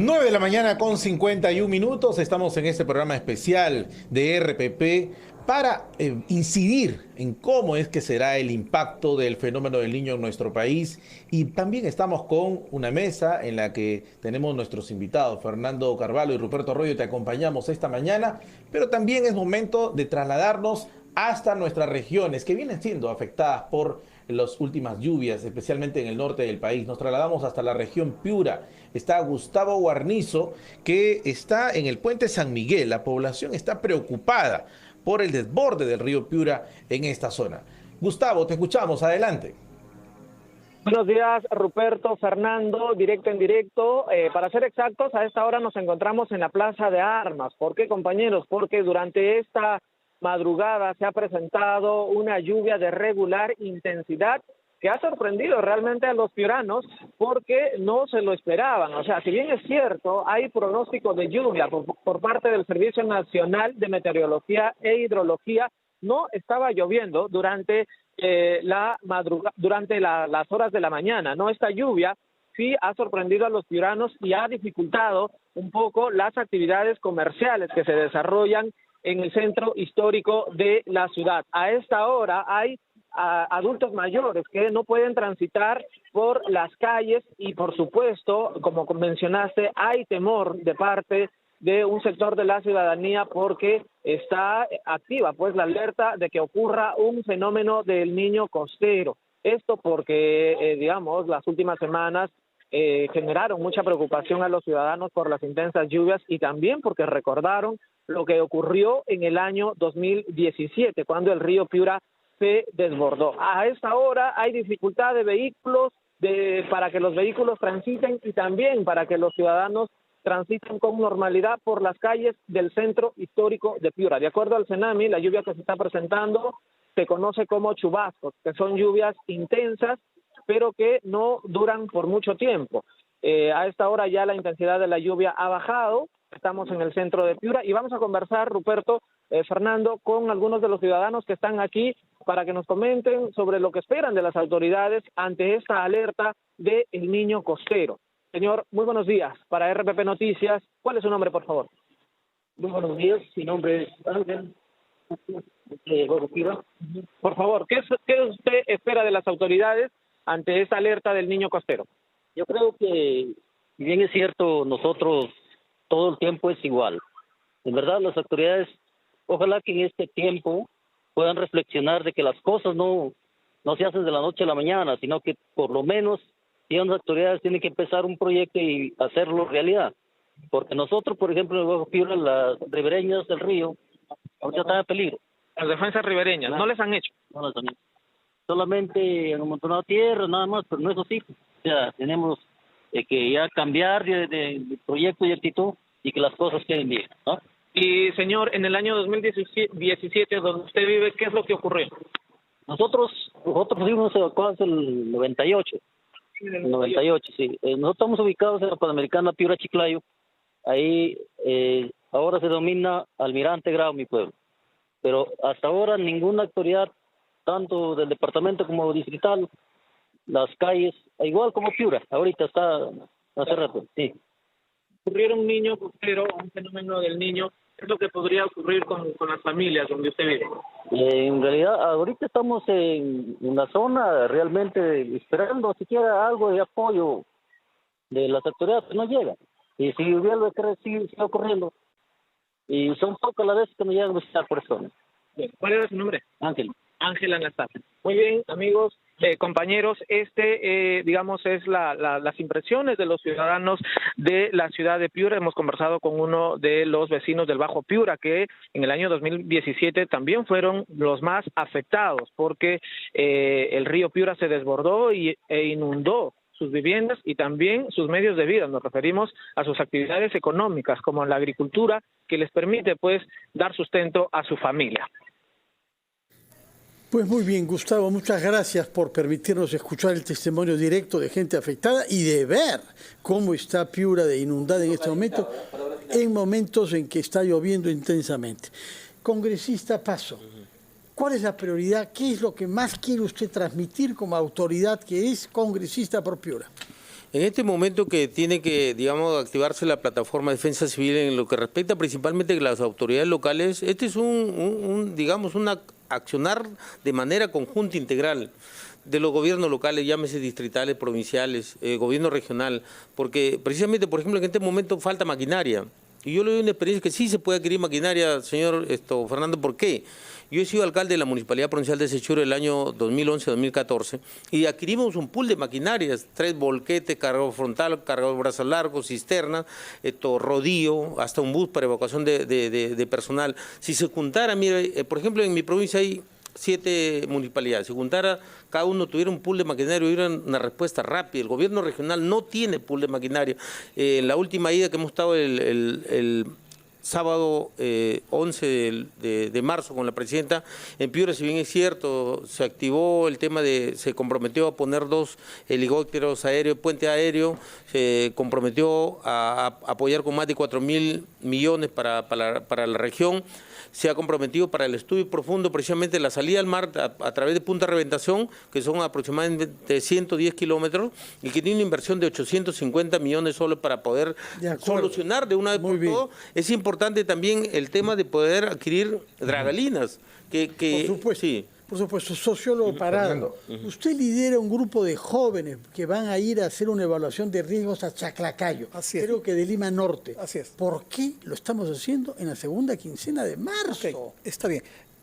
9 de la mañana con 51 minutos, estamos en este programa especial de RPP para incidir en cómo es que será el impacto del fenómeno del niño en nuestro país, y también estamos con una mesa en la que tenemos nuestros invitados, Fernando Carvalho y Ruperto Arroyo, te acompañamos esta mañana, pero también es momento de trasladarnos hasta nuestras regiones que vienen siendo afectadas por las últimas lluvias, especialmente en el norte del país. Nos trasladamos hasta la región Piura. Está Gustavo Guarnizo, que está en el puente San Miguel. La población está preocupada por el desborde del río Piura en esta zona. Gustavo, te escuchamos, adelante. Buenos días, Ruperto, Fernando, directo en directo. Para ser exactos, a esta hora nos encontramos en la Plaza de Armas. ¿Por qué, compañeros? Porque durante esta madrugada se ha presentado una lluvia de regular intensidad que ha sorprendido realmente a los piuranos porque no se lo esperaban. O sea, si bien es cierto, hay pronóstico de lluvia por parte del Servicio Nacional de Meteorología e Hidrología, no estaba lloviendo durante las horas de la mañana. No, esta lluvia sí ha sorprendido a los piuranos y ha dificultado un poco las actividades comerciales que se desarrollan en el centro histórico de la ciudad. A esta hora hay adultos mayores que no pueden transitar por las calles y, por supuesto, como mencionaste, hay temor de parte de un sector de la ciudadanía porque está activa pues la alerta de que ocurra un fenómeno del niño costero. Esto porque, las últimas semanas generaron mucha preocupación a los ciudadanos por las intensas lluvias y también porque recordaron lo que ocurrió en el año 2017, cuando el río Piura se desbordó. A esta hora hay dificultad de vehículos para que los vehículos transiten y también para que los ciudadanos transiten con normalidad por las calles del centro histórico de Piura. De acuerdo al CENAMI, la lluvia que se está presentando se conoce como chubascos, que son lluvias intensas, pero que no duran por mucho tiempo. A esta hora ya la intensidad de la lluvia ha bajado. Estamos en el centro de Piura y vamos a conversar, Ruperto, Fernando, con algunos de los ciudadanos que están aquí para que nos comenten sobre lo que esperan de las autoridades ante esta alerta del niño costero. Señor, muy buenos días. Para RPP Noticias, ¿cuál es su nombre, por favor? Muy buenos días, mi nombre es Ángel. Por favor, ¿qué usted espera de las autoridades ante esta alerta del niño costero? Yo creo que, si bien es cierto, nosotros todo el tiempo es igual. En verdad, las autoridades, ojalá que en este tiempo puedan reflexionar de que las cosas no se hacen de la noche a la mañana, sino que por lo menos las autoridades tienen que empezar un proyecto y hacerlo realidad. Porque nosotros, por ejemplo, en el Bajo Piura, las ribereñas del río, ahorita están en peligro. Las defensas ribereñas, ¿no les han hecho? No las han hecho. Solamente han amontonado tierra, nada más, pero no es así. O sea, tenemos que ya cambiar de proyecto y actitud y que las cosas queden bien, ¿no? Y, señor, en el año 2017, donde usted vive, ¿qué es lo que ocurrió? Nosotros fuimos evacuados en el 98. El 98, sí. Nosotros estamos ubicados en la Panamericana Piura Chiclayo. Ahí ahora se denomina Almirante Grau, mi pueblo. Pero hasta ahora ninguna autoridad, tanto del departamento como distrital, las calles, igual como Piura, ahorita está hace rato, sí. Ocurriera un niño costero, un fenómeno del niño, ¿qué es lo que podría ocurrir con las familias donde usted vive? En realidad, ahorita estamos en una zona realmente esperando siquiera algo de apoyo de las autoridades, que no llega. Y si hubiera lo que sigue ocurriendo, y son pocas las veces que nos llegan a visitar personas. ¿Cuál era su nombre? Ángel. Ángel Anastasia. Muy bien, amigos, compañeros, digamos, es las impresiones de los ciudadanos de la ciudad de Piura. Hemos conversado con uno de los vecinos del Bajo Piura, que en el año 2017 también fueron los más afectados, porque el río Piura se desbordó e inundó sus viviendas y también sus medios de vida. Nos referimos a sus actividades económicas, como la agricultura, que les permite, pues, dar sustento a su familia. Pues muy bien, Gustavo, muchas gracias por permitirnos escuchar el testimonio directo de gente afectada y de ver cómo está Piura de inundada en este momento, en momentos en que está lloviendo intensamente. Congresista Paso, ¿cuál es la prioridad? ¿Qué es lo que más quiere usted transmitir como autoridad que es congresista por Piura? En este momento que tiene que, digamos, activarse la plataforma de defensa civil en lo que respecta principalmente a las autoridades locales, este es digamos, una accionar de manera conjunta, integral, de los gobiernos locales, llámese distritales, provinciales, gobierno regional, porque precisamente, por ejemplo, en este momento falta maquinaria. Y yo le doy una experiencia que sí se puede adquirir maquinaria, señor Fernando. ¿Por qué? Yo he sido alcalde de la Municipalidad Provincial de Sechura el año 2011-2014 y adquirimos un pool de maquinarias, 3 volquetes, cargador frontal, cargador brazo largo, cisternas, rodillo, hasta un bus para evacuación de personal. Si se juntara, mire, por ejemplo, en mi provincia hay 7 municipalidades. Si juntara, cada uno tuviera un pool de maquinaria, hubiera una respuesta rápida. El gobierno regional no tiene pool de maquinaria. En la última ida que hemos estado el sábado 11 de marzo con la presidenta, en Piura, si bien es cierto, se activó el tema se comprometió a poner 2 helicópteros aéreos, puente aéreo, se comprometió a apoyar con más de 4.000 millones para la región. Se ha comprometido para el estudio profundo, precisamente la salida al mar a través de Punta Reventación, que son aproximadamente 110 kilómetros, y que tiene una inversión de 850 millones solo para poder solucionar de una vez por todo. Es importante también el tema de poder adquirir dragalinas. Por supuesto. Sí. Por supuesto, sociólogo Parado, usted lidera un grupo de jóvenes que van a ir a hacer una evaluación de riesgos a Chaclacayo, creo que de Lima Norte. Así es. ¿Por qué lo estamos haciendo en la segunda quincena de marzo? Okay, está bien.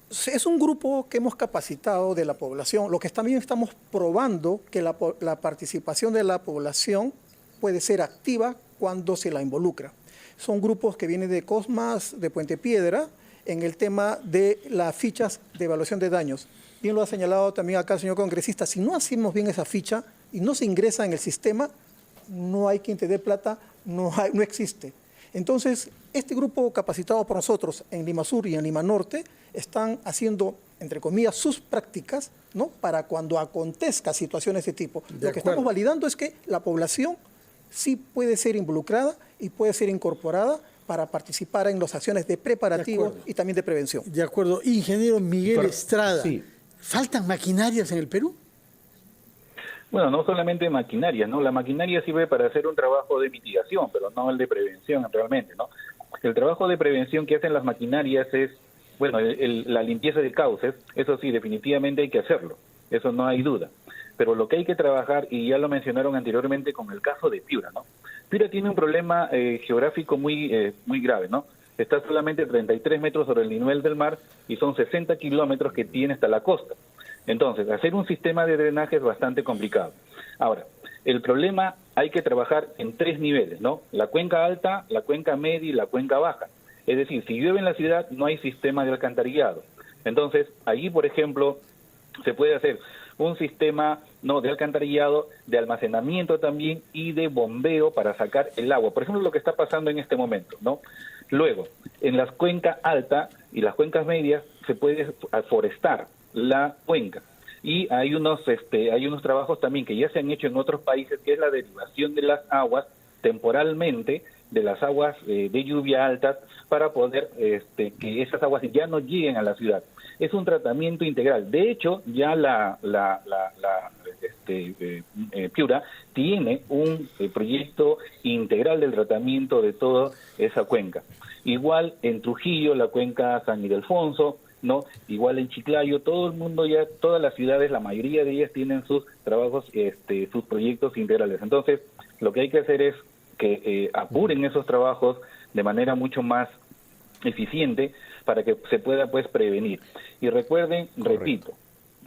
Es un grupo que hemos capacitado de la población. Lo que también estamos probando que la participación de la población puede ser activa cuando se la involucra. Son grupos que vienen de Cosmas, de Puente Piedra, en el tema de las fichas de evaluación de daños. Bien lo ha señalado también acá el señor congresista, si no hacemos bien esa ficha y no se ingresa en el sistema, no hay quien te dé plata, no existe. Entonces, este grupo capacitado por nosotros en Lima Sur y en Lima Norte están haciendo, entre comillas, sus prácticas, ¿no?, para cuando acontezca situaciones de este tipo. Lo que estamos validando es que la población sí puede ser involucrada y puede ser incorporada para participar en las acciones de preparativo y también de prevención. De acuerdo. Ingeniero Miguel Estrada, sí. ¿faltan maquinarias en el Perú? Bueno, no solamente maquinaria, ¿no? La maquinaria sirve para hacer un trabajo de mitigación, pero no el de prevención realmente, ¿no? El trabajo de prevención que hacen las maquinarias es, bueno, la limpieza de cauces, eso sí, definitivamente hay que hacerlo, eso no hay duda. Pero lo que hay que trabajar, y ya lo mencionaron anteriormente con el caso de Piura, ¿no? Piura tiene un problema geográfico muy grave, ¿no? Está solamente 33 metros sobre el nivel del mar y son 60 kilómetros que tiene hasta la costa. Entonces, hacer un sistema de drenaje es bastante complicado. Ahora, el problema hay que trabajar en 3 niveles, ¿no? La cuenca alta, la cuenca media y la cuenca baja. Es decir, si llueve en la ciudad no hay sistema de alcantarillado. Entonces, allí, por ejemplo, se puede hacer un sistema de alcantarillado, de almacenamiento también y de bombeo para sacar el agua. Por ejemplo, lo que está pasando en este momento, ¿no? Luego, en las cuencas altas y las cuencas medias se puede forestar la cuenca. Y hay unos trabajos también que ya se han hecho en otros países, que es la derivación de las aguas temporalmente, de las aguas de lluvia altas, para poder que esas aguas ya no lleguen a la ciudad. Es un tratamiento integral. De hecho, ya Piura tiene un proyecto integral del tratamiento de toda esa cuenca. Igual en Trujillo, la cuenca San Ildefonso, ¿no? Igual en Chiclayo, todo el mundo ya, todas las ciudades, la mayoría de ellas tienen sus trabajos, sus proyectos integrales. Entonces, lo que hay que hacer es que apuren esos trabajos de manera mucho más eficiente para que se pueda pues prevenir. Y recuerden, repito,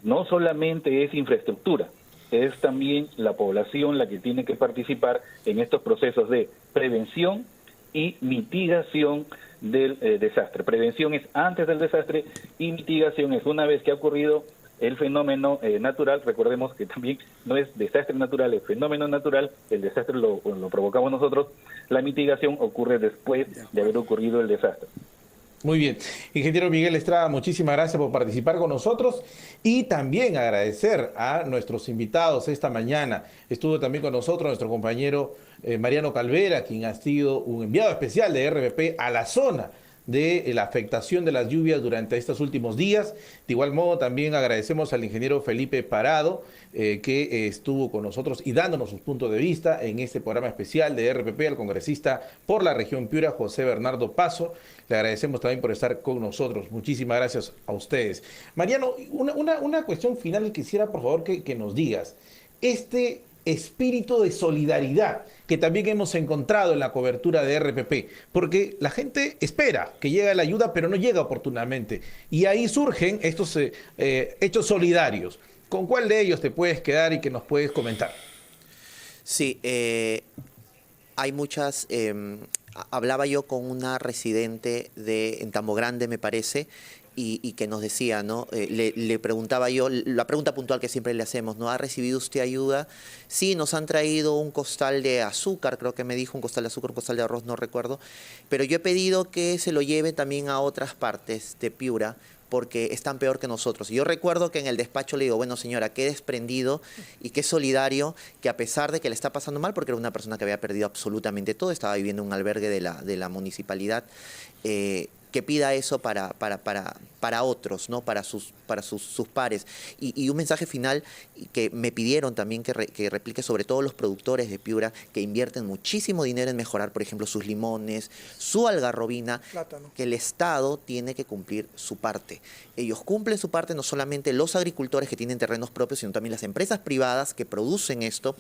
no solamente es infraestructura, es también la población la que tiene que participar en estos procesos de prevención y mitigación del desastre. Prevención es antes del desastre y mitigación es una vez que ha ocurrido el fenómeno natural. Recordemos que también no es desastre natural, es fenómeno natural, el desastre lo provocamos nosotros, la mitigación ocurre después de haber ocurrido el desastre. Muy bien. Ingeniero Miguel Estrada, muchísimas gracias por participar con nosotros y también agradecer a nuestros invitados esta mañana. Estuvo también con nosotros nuestro compañero Mariano Calvera, quien ha sido un enviado especial de RPP a la zona de la afectación de las lluvias durante estos últimos días. De igual modo, también agradecemos al ingeniero Felipe Parado, que estuvo con nosotros y dándonos sus puntos de vista en este programa especial de RPP, al congresista por la región Piura, José Bernardo Paso. Le agradecemos también por estar con nosotros. Muchísimas gracias a ustedes. Mariano, una cuestión final que quisiera, por favor, que nos digas. Este espíritu de solidaridad que también hemos encontrado en la cobertura de RPP, porque la gente espera que llegue la ayuda, pero no llega oportunamente. Y ahí surgen estos hechos solidarios. ¿Con cuál de ellos te puedes quedar y que nos puedes comentar? Sí, hay muchas... hablaba yo con una residente en Tambo Grande, me parece, y que nos decía, ¿no? Le preguntaba yo, la pregunta puntual que siempre le hacemos, ¿no? ¿Ha recibido usted ayuda? Sí, nos han traído un costal de azúcar, creo que me dijo, un costal de azúcar, un costal de arroz, no recuerdo, pero yo he pedido que se lo lleve también a otras partes de Piura, porque están peor que nosotros. Y yo recuerdo que en el despacho le digo, bueno señora, qué desprendido y qué solidario, que a pesar de que le está pasando mal, porque era una persona que había perdido absolutamente todo, estaba viviendo en un albergue de la municipalidad, que pida eso para otros, ¿no? para sus pares. Y un mensaje final que me pidieron también que replique sobre todo los productores de Piura, que invierten muchísimo dinero en mejorar, por ejemplo, sus limones, su algarrobina, plátano, que el Estado tiene que cumplir su parte. Ellos cumplen su parte, no solamente los agricultores que tienen terrenos propios, sino también las empresas privadas que producen esto,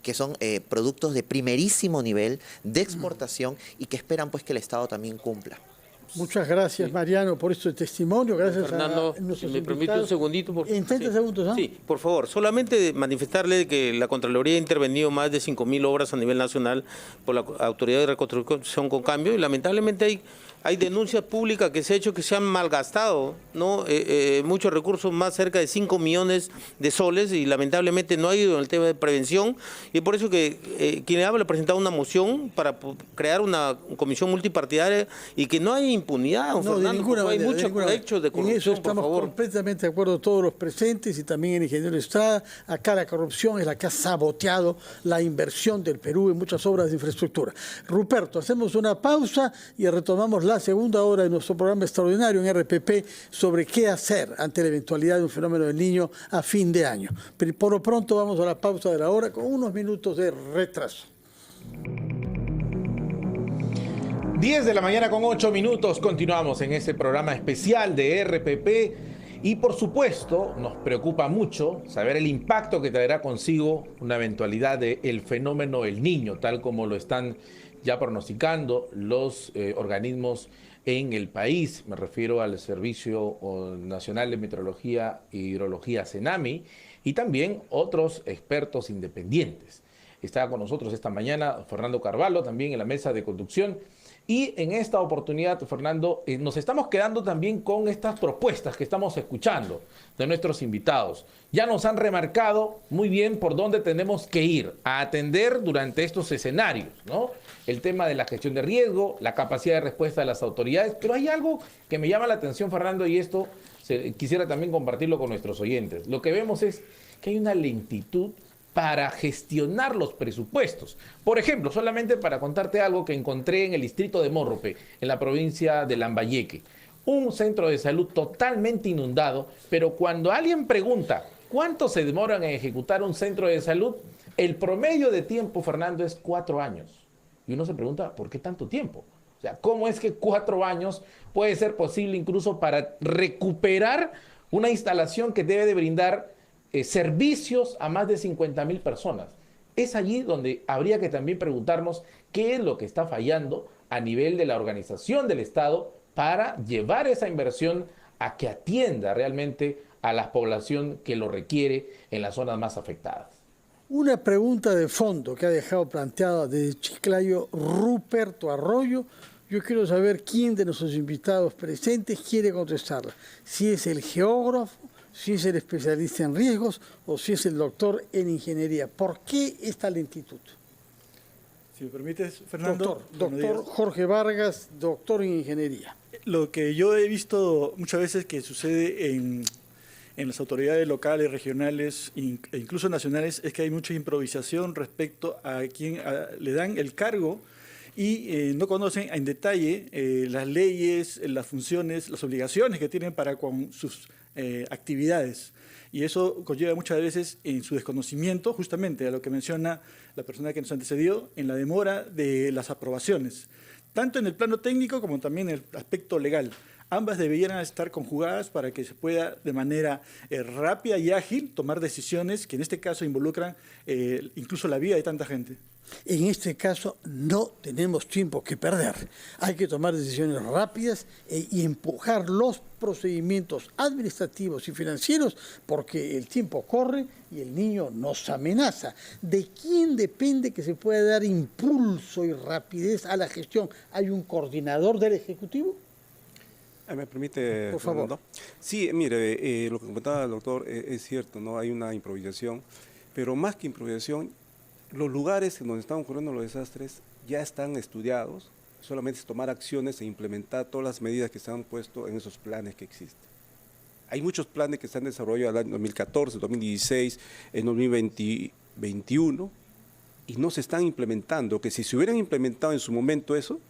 que son productos de primerísimo nivel, de exportación, y que esperan pues que el Estado también cumpla. Muchas gracias, Mariano, por este testimonio. Gracias, Fernando, a nuestros si me permite un segundito. En 30 segundos, ¿no? Sí, por favor. Solamente manifestarle que la Contraloría ha intervenido más de 5.000 obras a nivel nacional por la Autoridad de Reconstrucción con Cambio, y lamentablemente hay hay denuncias públicas que se ha hecho que se han malgastado, ¿no? Muchos recursos, más cerca de 5 millones de soles, y lamentablemente no ha ido en el tema de prevención, y es por eso que quien habla ha presentado una moción para crear una comisión multipartidaria y que no haya impunidad, No, Fernando, de ninguna porque hay manera, muchos hechos de corrupción. En eso por estamos favor. completamente de acuerdo todos los presentes y también el ingeniero Estrada. Acá la corrupción es la que ha saboteado la inversión del Perú en muchas obras de infraestructura. Ruperto, hacemos una pausa y retomamos la segunda hora de nuestro programa extraordinario en RPP sobre qué hacer ante la eventualidad de un fenómeno del Niño a fin de año. Pero por lo pronto vamos a la pausa de la hora con unos minutos de retraso. 10 de la mañana con 8 minutos. Continuamos en este programa especial de RPP y por supuesto nos preocupa mucho saber el impacto que traerá consigo una eventualidad del fenómeno El Niño, tal como lo están ya pronosticando los organismos en el país. Me refiero al Servicio Nacional de Meteorología e Hidrología, CENAMI, y también otros expertos independientes. Está con nosotros esta mañana Fernando Carvalho, también en la mesa de conducción. Y en esta oportunidad, Fernando, nos estamos quedando también con estas propuestas que estamos escuchando de nuestros invitados. Ya nos han remarcado muy bien por dónde tenemos que ir a atender durante estos escenarios, ¿no? El tema de la gestión de riesgo, la capacidad de respuesta de las autoridades. Pero hay algo que me llama la atención, Fernando, y esto quisiera también compartirlo con nuestros oyentes. Lo que vemos es que hay una lentitud para gestionar los presupuestos. Por ejemplo, solamente para contarte algo que encontré en el distrito de Morrope, en la provincia de Lambayeque. Un centro de salud totalmente inundado, pero cuando alguien pregunta cuánto se demoran en ejecutar un centro de salud, el promedio de tiempo, Fernando, es 4 años. Y uno se pregunta, ¿por qué tanto tiempo? O sea, ¿cómo es que 4 años puede ser posible incluso para recuperar una instalación que debe de brindar servicios a más de 50.000 personas? Es allí donde habría que también preguntarnos qué es lo que está fallando a nivel de la organización del Estado para llevar esa inversión a que atienda realmente a la población que lo requiere en las zonas más afectadas. Una pregunta de fondo que ha dejado planteada desde Chiclayo Ruperto Arroyo. Yo quiero saber quién de nuestros invitados presentes quiere contestarla. Si es el geógrafo, si es el especialista en riesgos o si es el doctor en ingeniería. ¿Por qué esta lentitud? Si me permites, Fernando. Doctor Jorge Vargas, doctor en ingeniería. Lo que yo he visto muchas veces que sucede en las autoridades locales, regionales e incluso nacionales es que hay mucha improvisación respecto a quien le dan el cargo y no conocen en detalle las leyes, las funciones, las obligaciones que tienen para con sus actividades. Y eso conlleva muchas veces en su desconocimiento, justamente a lo que menciona la persona que nos antecedió, en la demora de las aprobaciones, tanto en el plano técnico como también en el aspecto legal. Ambas deberían estar conjugadas para que se pueda de manera rápida y ágil tomar decisiones que en este caso involucran incluso la vida de tanta gente. En este caso no tenemos tiempo que perder. Hay que tomar decisiones rápidas y empujar los procedimientos administrativos y financieros porque el tiempo corre y el niño nos amenaza. ¿De quién depende que se pueda dar impulso y rapidez a la gestión? ¿Hay un coordinador del Ejecutivo? ¿Me permite, por Fernando? favor? Sí, mire, lo que comentaba el doctor es cierto, ¿no? Hay una improvisación, pero más que improvisación, los lugares en donde están ocurriendo los desastres ya están estudiados, solamente es tomar acciones e implementar todas las medidas que se han puesto en esos planes que existen. Hay muchos planes que están en desarrollo al año 2014, 2016, en 2021, y no se están implementando, que si se hubieran implementado en su momento eso,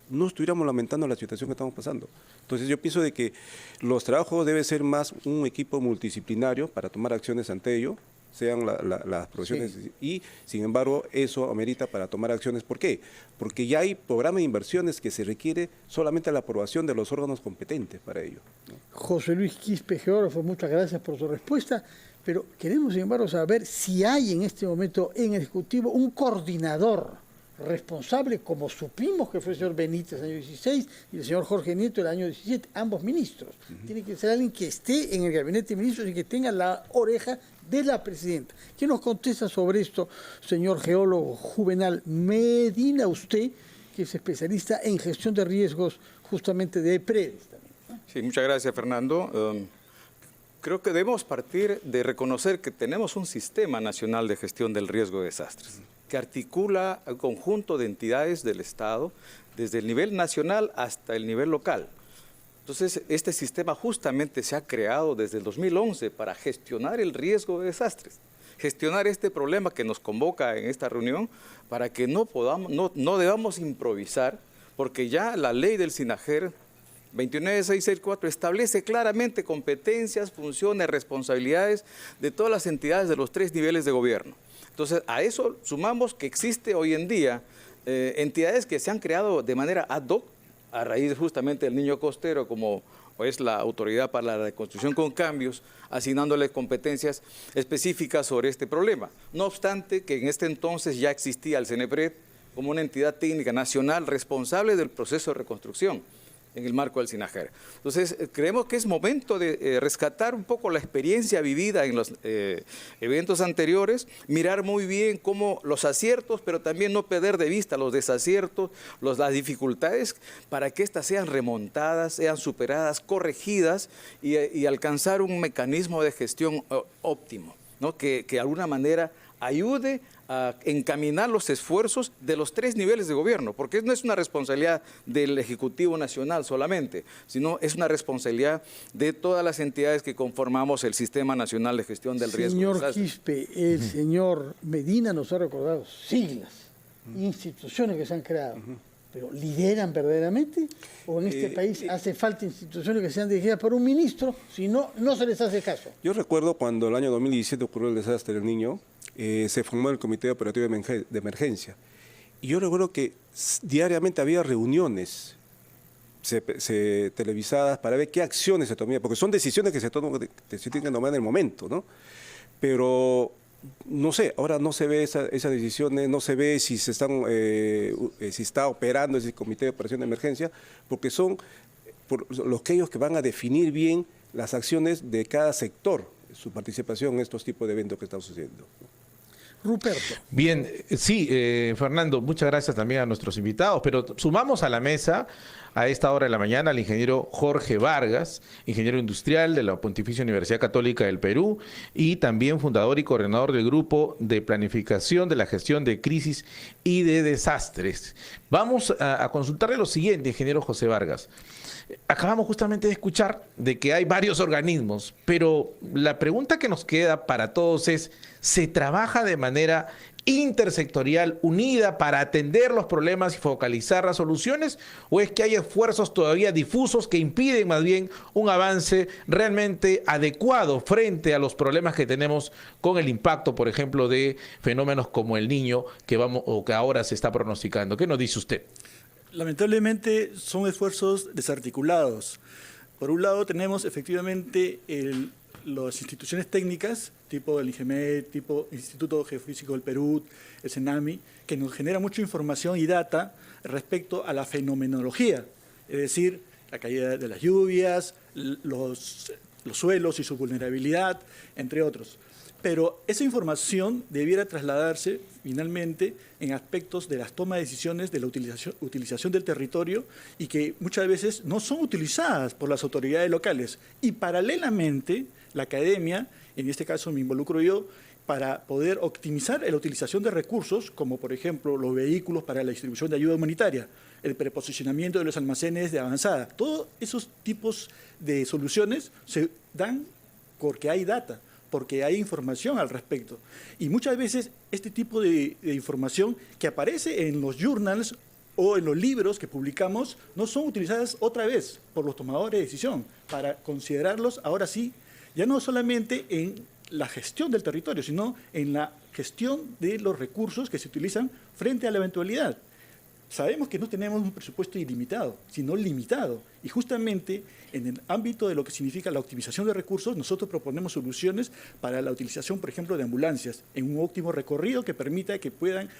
no estuviéramos lamentando la situación que estamos pasando. Entonces yo pienso de que los trabajos deben ser más un equipo multidisciplinario para tomar acciones ante ello, sean las profesiones, sí. Y sin embargo eso amerita para tomar acciones. ¿Por qué? Porque ya hay programas de inversiones que se requiere solamente la aprobación de los órganos competentes para ello, ¿no? José Luis Quispe, geógrafo, muchas gracias por su respuesta, pero queremos sin embargo saber si hay en este momento en el Ejecutivo un coordinador responsable, como supimos que fue el señor Benítez el año 16 y el señor Jorge Nieto el año 17, ambos ministros. Tiene que ser alguien que esté en el gabinete de ministros y que tenga la oreja de la presidenta. ¿Qué nos contesta sobre esto, señor geólogo Juvenal Medina, usted que es especialista en gestión de riesgos justamente de PREDES también. Sí, muchas gracias, Fernando. Creo que debemos partir de reconocer que tenemos un sistema nacional de gestión del riesgo de desastres que articula al conjunto de entidades del Estado desde el nivel nacional hasta el nivel local. Entonces, este sistema justamente se ha creado desde el 2011 para gestionar el riesgo de desastres, gestionar este problema que nos convoca en esta reunión para que no debamos improvisar, porque ya la ley del SINAGER 29664 establece claramente competencias, funciones, responsabilidades de todas las entidades de los 3 niveles de gobierno. Entonces, a eso sumamos que existe hoy en día entidades que se han creado de manera ad hoc a raíz justamente del niño costero, como es la Autoridad para la Reconstrucción con Cambios, asignándole competencias específicas sobre este problema. No obstante, que en este entonces ya existía el CENEPRED como una entidad técnica nacional responsable del proceso de reconstrucción en el marco del SINAGER. Entonces, creemos que es momento de rescatar un poco la experiencia vivida en los eventos anteriores, mirar muy bien cómo los aciertos, pero también no perder de vista los desaciertos, las dificultades, para que éstas sean remontadas, sean superadas, corregidas y alcanzar un mecanismo de gestión óptimo, ¿no? Que de alguna manera ayude a encaminar los esfuerzos de los 3 niveles de gobierno, porque no es una responsabilidad del Ejecutivo Nacional solamente, sino es una responsabilidad de todas las entidades que conformamos el Sistema Nacional de Gestión del Riesgo. Señor Quispe, el señor Medina nos ha recordado siglas, instituciones que se han creado, pero ¿lideran verdaderamente? ¿O en este país hace falta instituciones que sean dirigidas por un ministro? Si no, no se les hace caso. Yo recuerdo cuando el año 2017 ocurrió el desastre del Niño, se formó el Comité Operativo de Emergencia. Y yo recuerdo que diariamente había reuniones televisadas para ver qué acciones se tomaban, porque son decisiones que se tienen que tomar en el momento, ¿no? Pero no sé, ahora no se ve esas decisiones, no se ve si si está operando ese Comité de Operación de Emergencia, porque son aquellos que van a definir bien las acciones de cada sector, su participación en estos tipos de eventos que están sucediendo. Ruperto. Bien, sí, Fernando, muchas gracias también a nuestros invitados, pero sumamos a la mesa a esta hora de la mañana al ingeniero Jorge Vargas, ingeniero industrial de la Pontificia Universidad Católica del Perú y también fundador y coordinador del Grupo de Planificación de la Gestión de Crisis y de Desastres. Vamos a consultarle lo siguiente, ingeniero José Vargas. Acabamos justamente de escuchar de que hay varios organismos, pero la pregunta que nos queda para todos es, ¿se trabaja de manera intersectorial unida para atender los problemas y focalizar las soluciones? ¿O es que hay esfuerzos todavía difusos que impiden más bien un avance realmente adecuado frente a los problemas que tenemos con el impacto, por ejemplo, de fenómenos como el Niño que ahora se está pronosticando? ¿Qué nos dice usted? Lamentablemente son esfuerzos desarticulados. Por un lado tenemos efectivamente las instituciones técnicas, tipo el INGEMED, tipo Instituto Geofísico del Perú, el CENAMI, que nos genera mucha información y data respecto a la fenomenología, es decir, la caída de las lluvias, los suelos y su vulnerabilidad, entre otros. Pero esa información debiera trasladarse finalmente en aspectos de las tomas de decisiones de la utilización del territorio y que muchas veces no son utilizadas por las autoridades locales. Y paralelamente, la academia, en este caso me involucro yo, para poder optimizar la utilización de recursos, como por ejemplo los vehículos para la distribución de ayuda humanitaria, el preposicionamiento de los almacenes de avanzada. Todos esos tipos de soluciones se dan porque hay data, porque hay información al respecto. Y muchas veces este tipo de información que aparece en los journals o en los libros que publicamos no son utilizadas otra vez por los tomadores de decisión para considerarlos ahora sí, ya no solamente en la gestión del territorio, sino en la gestión de los recursos que se utilizan frente a la eventualidad. Sabemos que no tenemos un presupuesto ilimitado, sino limitado. Y justamente en el ámbito de lo que significa la optimización de recursos, nosotros proponemos soluciones para la utilización, por ejemplo, de ambulancias, en un óptimo recorrido que permita que puedan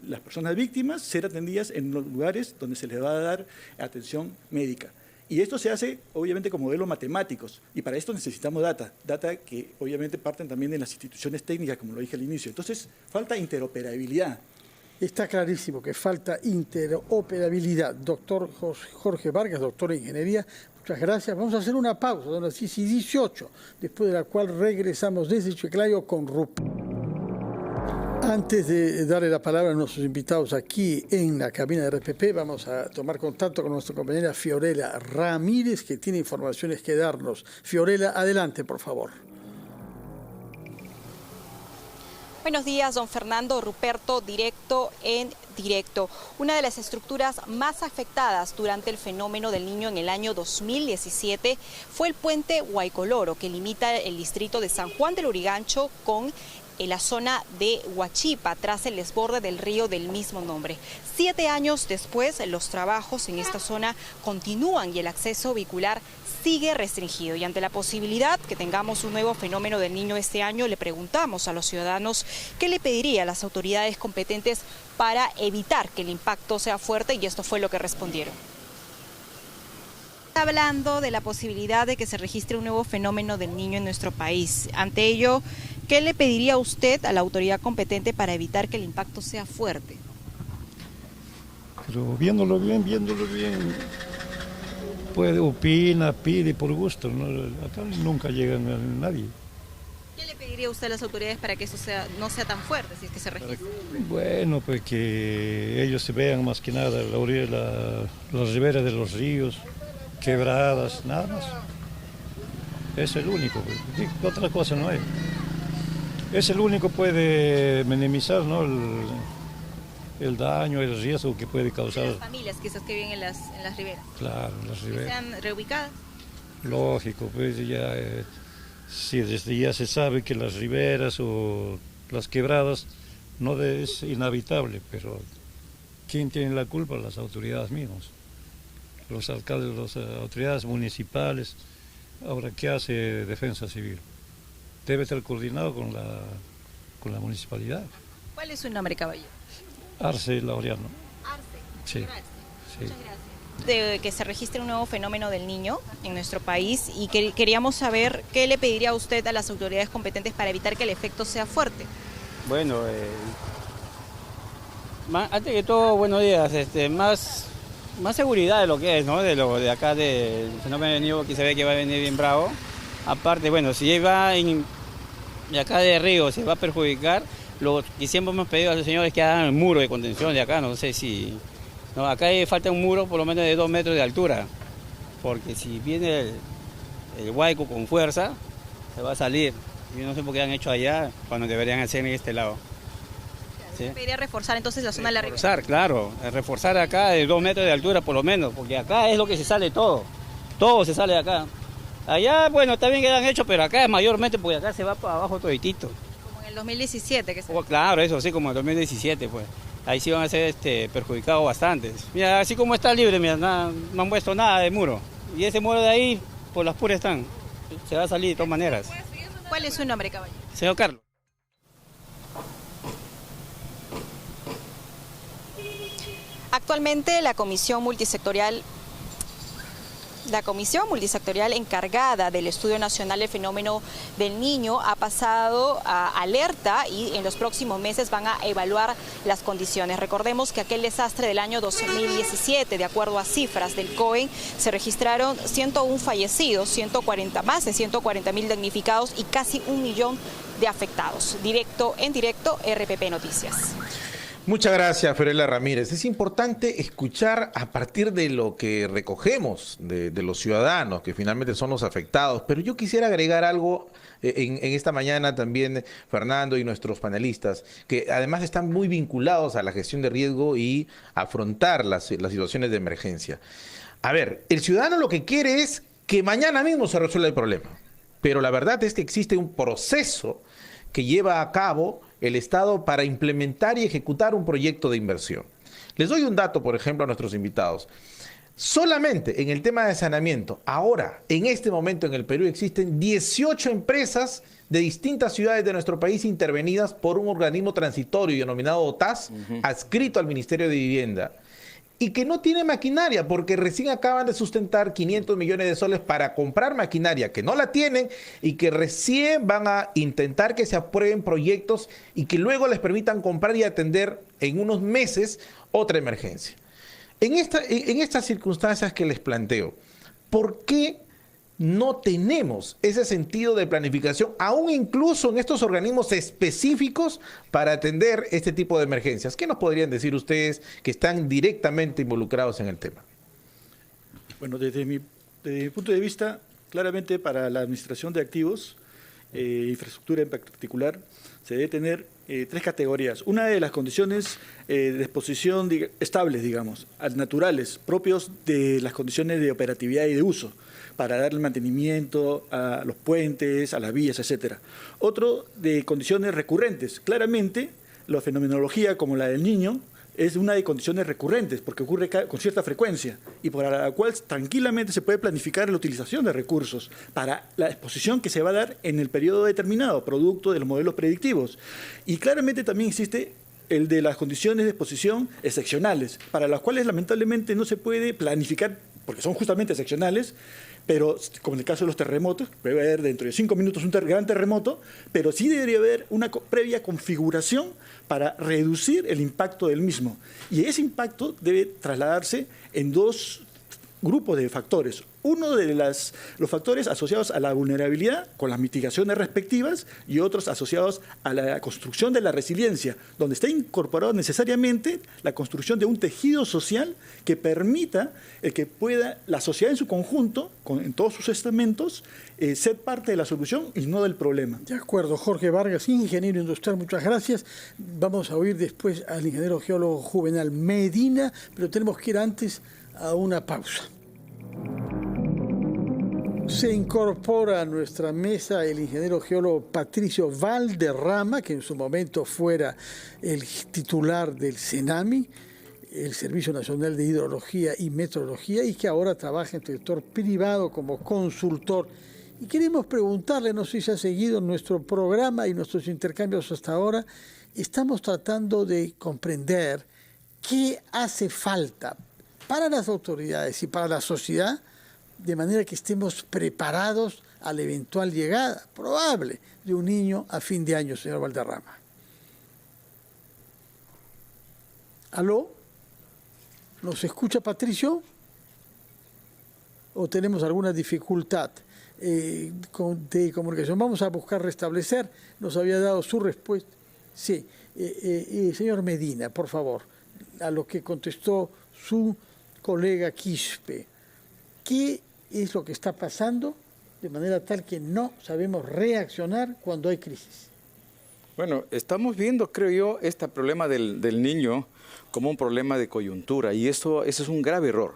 las personas víctimas ser atendidas en los lugares donde se les va a dar atención médica. Y esto se hace, obviamente, con modelos matemáticos. Y para esto necesitamos data que obviamente parten también de las instituciones técnicas, como lo dije al inicio. Entonces, falta interoperabilidad. está clarísimo que falta interoperabilidad. Doctor Jorge Vargas, doctor en Ingeniería, muchas gracias. Vamos a hacer una pausa, son las 10:18, después de la cual regresamos desde Chiclayo con RUP. Antes de darle la palabra a nuestros invitados aquí en la cabina de RPP, vamos a tomar contacto con nuestra compañera Fiorella Ramírez, que tiene informaciones que darnos. Fiorella, adelante, por favor. Buenos días, don Fernando. Ruperto, directo en directo. Una de las estructuras más afectadas durante el fenómeno del Niño en el año 2017 fue el puente Guaycoloro, que limita el distrito de San Juan del Lurigancho con la zona de Huachipa, tras el desborde del río del mismo nombre. 7 años después, los trabajos en esta zona continúan y el acceso vehicular sigue restringido. Y ante la posibilidad que tengamos un nuevo fenómeno del Niño este año, le preguntamos a los ciudadanos qué le pediría a las autoridades competentes para evitar que el impacto sea fuerte, y esto fue lo que respondieron. Hablando de la posibilidad de que se registre un nuevo fenómeno del Niño en nuestro país, ante ello, ¿qué le pediría usted a la autoridad competente para evitar que el impacto sea fuerte? Pero viéndolo bien, puede, opina, pide por gusto, ¿no? Acá nunca llega nadie. ¿Qué le pediría usted a las autoridades para que eso no sea tan fuerte, si es que se registre? Bueno, pues que ellos se vean más que nada la orilla, las riberas de los ríos, quebradas, nada más. Es el único, pues. Otra cosa no hay. Es el único que puede minimizar, ¿no?, el daño, el riesgo que puede causar. Las familias quizás que viven en las riberas. Claro, en las riberas. ¿Que sean reubicadas? Lógico, pues ya, sí, desde ya se sabe que las riberas o las quebradas no es inhabitable, pero ¿quién tiene la culpa? Las autoridades mismas. Los alcaldes, las autoridades municipales. Ahora, ¿qué hace Defensa Civil? Debe estar coordinado con la municipalidad. ¿Cuál es su nombre, caballero? Arce Laureano. Arce. Sí. Gracias. Sí. Muchas gracias. De que se registre un nuevo fenómeno del Niño en nuestro país, y queríamos saber qué le pediría usted a las autoridades competentes para evitar que el efecto sea fuerte. Bueno, antes que todo, buenos días. Más seguridad de lo que es, ¿no? De acá del fenómeno del Niño, que se ve que va a venir bien bravo. Aparte, bueno, si va de acá de Río se va a perjudicar, lo que siempre hemos pedido a los señores que hagan el muro de contención de acá, no sé si... No, acá falta un muro por lo menos de 2 metros de altura, porque si viene el huaico con fuerza, se va a salir. Yo no sé por qué han hecho allá cuando deberían hacer en este lado. ¿Sí? Debería reforzar entonces la zona de la ribera. Reforzar, claro, reforzar acá de 2 metros de altura por lo menos, porque acá es lo que se sale todo se sale de acá. Allá, bueno, está bien que lo han hecho, pero acá es mayormente porque acá se va para abajo toditito. Como en el 2017 que se... Claro, eso sí, como en el 2017, pues. Ahí sí van a ser perjudicados bastantes. Mira, así como está libre, mira, no han puesto nada de muro. Y ese muro de ahí, por las puras están. Se va a salir de todas maneras. ¿Cuál es su nombre, caballero? Señor Carlos. Actualmente la Comisión Multisectorial encargada del Estudio Nacional del Fenómeno del Niño ha pasado a alerta, y en los próximos meses van a evaluar las condiciones. Recordemos que aquel desastre del año 2017, de acuerdo a cifras del COEN, se registraron 101 fallecidos, más de 140.000 damnificados y casi 1 millón de afectados. En directo, RPP Noticias. Muchas gracias, Fiorella Ramírez. Es importante escuchar a partir de lo que recogemos de los ciudadanos, que finalmente son los afectados. Pero yo quisiera agregar algo en esta mañana también, Fernando y nuestros panelistas, que además están muy vinculados a la gestión de riesgo y afrontar las situaciones de emergencia. A ver, el ciudadano lo que quiere es que mañana mismo se resuelva el problema. Pero la verdad es que existe un proceso que lleva a cabo el Estado para implementar y ejecutar un proyecto de inversión. Les doy un dato, por ejemplo, a nuestros invitados. Solamente en el tema de saneamiento, ahora, en este momento en el Perú, existen 18 empresas de distintas ciudades de nuestro país intervenidas por un organismo transitorio denominado OTAS, adscrito al Ministerio de Vivienda. y que no tiene maquinaria porque recién acaban de sustentar 500 millones de soles para comprar maquinaria que no la tienen y que recién van a intentar que se aprueben proyectos y que luego les permitan comprar y atender en unos meses otra emergencia. En estas circunstancias que les planteo, ¿por qué no tenemos ese sentido de planificación, aún incluso en estos organismos específicos para atender este tipo de emergencias? ¿Qué nos podrían decir ustedes que están directamente involucrados en el tema? Bueno, desde mi punto de vista, claramente para la administración de activos, infraestructura en particular, se debe tener tres categorías. Una de las condiciones de exposición estables, digamos, naturales, propios de las condiciones de operatividad y de uso, para darle mantenimiento a los puentes, a las vías, etcétera. Otro de condiciones recurrentes. Claramente, la fenomenología como la del Niño es una de condiciones recurrentes, porque ocurre con cierta frecuencia y para la cual tranquilamente se puede planificar la utilización de recursos para la exposición que se va a dar en el periodo determinado, producto de los modelos predictivos. Y claramente también existe el de las condiciones de exposición excepcionales, para las cuales lamentablemente no se puede planificar, porque son justamente excepcionales, pero como en el caso de los terremotos, puede haber dentro de 5 minutos un gran terremoto, pero sí debería haber una previa configuración para reducir el impacto del mismo. Y ese impacto debe trasladarse en dos grupos de factores. Uno de los factores asociados a la vulnerabilidad, con las mitigaciones respectivas, y otros asociados a la construcción de la resiliencia, donde está incorporado necesariamente la construcción de un tejido social que permita que pueda la sociedad en su conjunto, en todos sus estamentos, ser parte de la solución y no del problema. De acuerdo, Jorge Vargas, ingeniero industrial, muchas gracias. Vamos a oír después al ingeniero geólogo Juvenal Medina, pero tenemos que ir antes a una pausa. Se incorpora a nuestra mesa el ingeniero geólogo Patricio Valderrama, que en su momento fuera el titular del CENAMI, el Servicio Nacional de Hidrología y Meteorología, y que ahora trabaja en el sector privado como consultor. Y queremos preguntarle, no sé si ha seguido nuestro programa y nuestros intercambios hasta ahora, estamos tratando de comprender qué hace falta para las autoridades y para la sociedad, de manera que estemos preparados a la eventual llegada probable de un niño a fin de año, señor Valderrama. ¿Aló? ¿Nos escucha, Patricio? ¿O tenemos alguna dificultad de comunicación? Vamos a buscar restablecer. Nos había dado su respuesta. Sí. Señor Medina, por favor, a lo que contestó su colega Quispe. ¿Qué es lo que está pasando de manera tal que no sabemos reaccionar cuando hay crisis? Bueno, estamos viendo, creo yo, este problema del niño como un problema de coyuntura, y ese es un grave error.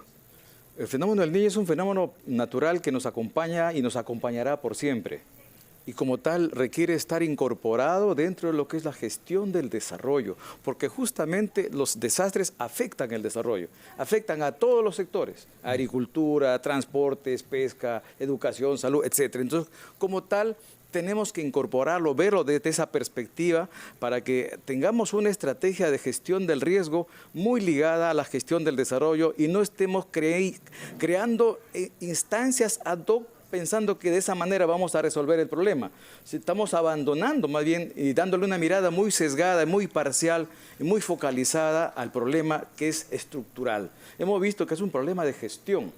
El fenómeno del niño es un fenómeno natural que nos acompaña y nos acompañará por siempre. Y como tal requiere estar incorporado dentro de lo que es la gestión del desarrollo, porque justamente los desastres afectan el desarrollo, afectan a todos los sectores, agricultura, transportes, pesca, educación, salud, etc. Entonces, como tal, tenemos que incorporarlo, verlo desde esa perspectiva para que tengamos una estrategia de gestión del riesgo muy ligada a la gestión del desarrollo y no estemos creando instancias ad hoc pensando que de esa manera vamos a resolver el problema. Estamos abandonando más bien y dándole una mirada muy sesgada, muy parcial y muy focalizada al problema que es estructural. Hemos visto que es un problema de gestión.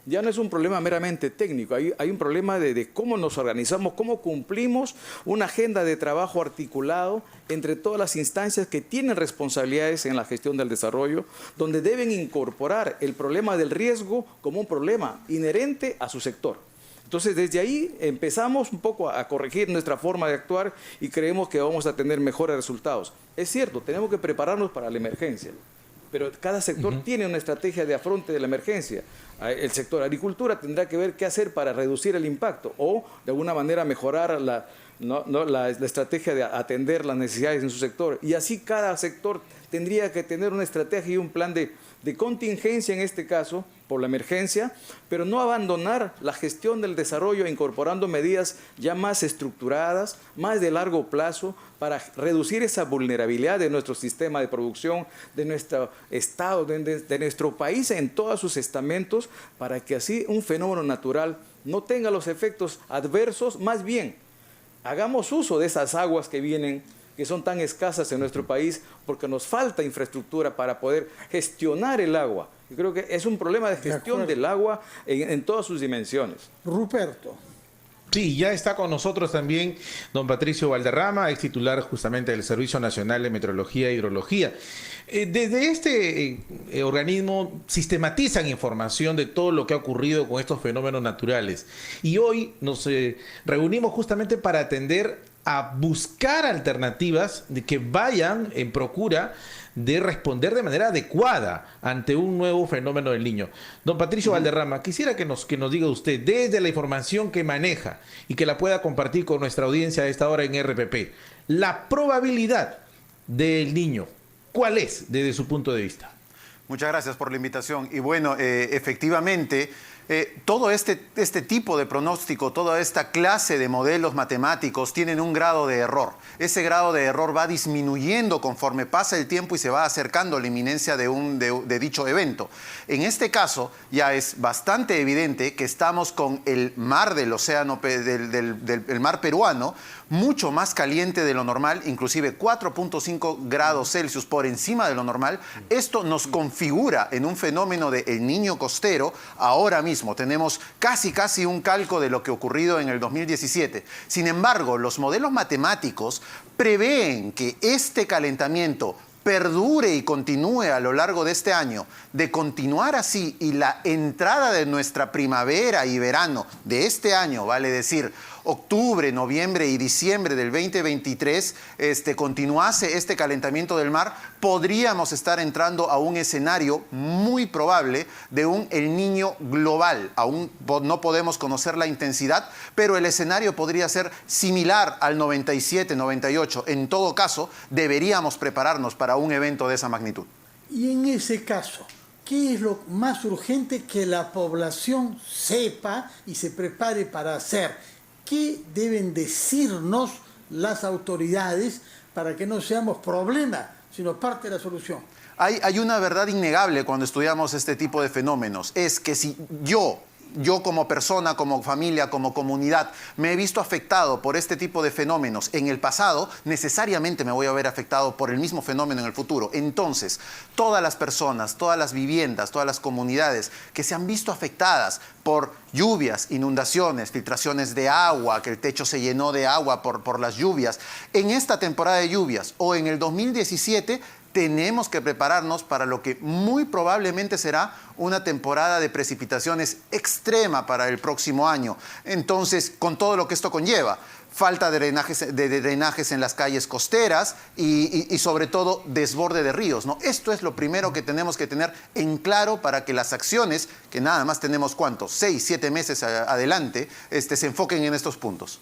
Ya no es un problema meramente técnico, hay un problema de cómo nos organizamos, cómo cumplimos una agenda de trabajo articulado entre todas las instancias que tienen responsabilidades en la gestión del desarrollo, donde deben incorporar el problema del riesgo como un problema inherente a su sector. Entonces, desde ahí empezamos un poco a corregir nuestra forma de actuar y creemos que vamos a tener mejores resultados. Es cierto, tenemos que prepararnos para la emergencia, pero cada sector tiene una estrategia de afronte de la emergencia. El sector agricultura tendrá que ver qué hacer para reducir el impacto o, de alguna manera, mejorar la estrategia de atender las necesidades en su sector. Y así cada sector tendría que tener una estrategia y un plan de contingencia en este caso por la emergencia, pero no abandonar la gestión del desarrollo incorporando medidas ya más estructuradas, más de largo plazo, para reducir esa vulnerabilidad de nuestro sistema de producción, de nuestro Estado, de nuestro país en todos sus estamentos, para que así un fenómeno natural no tenga los efectos adversos, más bien hagamos uso de esas aguas que vienen, que son tan escasas en nuestro país, porque nos falta infraestructura para poder gestionar el agua. Yo creo que es un problema de gestión del agua en todas sus dimensiones. Ruperto. Sí, ya está con nosotros también don Patricio Valderrama, ex titular justamente del Servicio Nacional de Meteorología e Hidrología. Desde este organismo sistematizan información de todo lo que ha ocurrido con estos fenómenos naturales. Y hoy nos reunimos justamente para atender a buscar alternativas de que vayan en procura de responder de manera adecuada ante un nuevo fenómeno del Niño. Don Patricio Valderrama, quisiera que nos diga usted, desde la información que maneja y que la pueda compartir con nuestra audiencia a esta hora en RPP, la probabilidad del Niño, ¿cuál es desde su punto de vista? Muchas gracias por la invitación. Y bueno, efectivamente, todo este tipo de pronóstico, toda esta clase de modelos matemáticos tienen un grado de error. Ese grado de error va disminuyendo conforme pasa el tiempo y se va acercando la inminencia de dicho evento. En este caso, ya es bastante evidente que estamos con el mar del océano, del mar peruano, mucho más caliente de lo normal, inclusive 4.5 grados Celsius por encima de lo normal. Esto nos configura en un fenómeno de El Niño costero. Ahora mismo tenemos casi un calco de lo que ha ocurrido en el 2017. Sin embargo, los modelos matemáticos prevén que este calentamiento perdure y continúe a lo largo de este año. De continuar así y la entrada de nuestra primavera y verano de este año, vale decir, octubre, noviembre y diciembre del 2023, continuase este calentamiento del mar, podríamos estar entrando a un escenario muy probable de un El Niño global. Aún no podemos conocer la intensidad, pero el escenario podría ser similar al 97, 98. En todo caso, deberíamos prepararnos para un evento de esa magnitud. Y en ese caso, ¿qué es lo más urgente que la población sepa y se prepare para hacer? ¿Qué deben decirnos las autoridades para que no seamos problema, sino parte de la solución? Hay una verdad innegable cuando estudiamos este tipo de fenómenos. Es que si yo como persona, como familia, como comunidad, me he visto afectado por este tipo de fenómenos en el pasado, necesariamente me voy a ver afectado por el mismo fenómeno en el futuro. Entonces, todas las personas, todas las viviendas, todas las comunidades que se han visto afectadas por lluvias, inundaciones, filtraciones de agua, que el techo se llenó de agua por las lluvias, en esta temporada de lluvias o en el 2017, tenemos que prepararnos para lo que muy probablemente será una temporada de precipitaciones extrema para el próximo año. Entonces, con todo lo que esto conlleva, falta de drenajes en las calles costeras y sobre todo desborde de ríos, ¿no? Esto es lo primero que tenemos que tener en claro para que las acciones, que nada más tenemos, ¿cuántos? 6, 7 meses adelante, se enfoquen en estos puntos.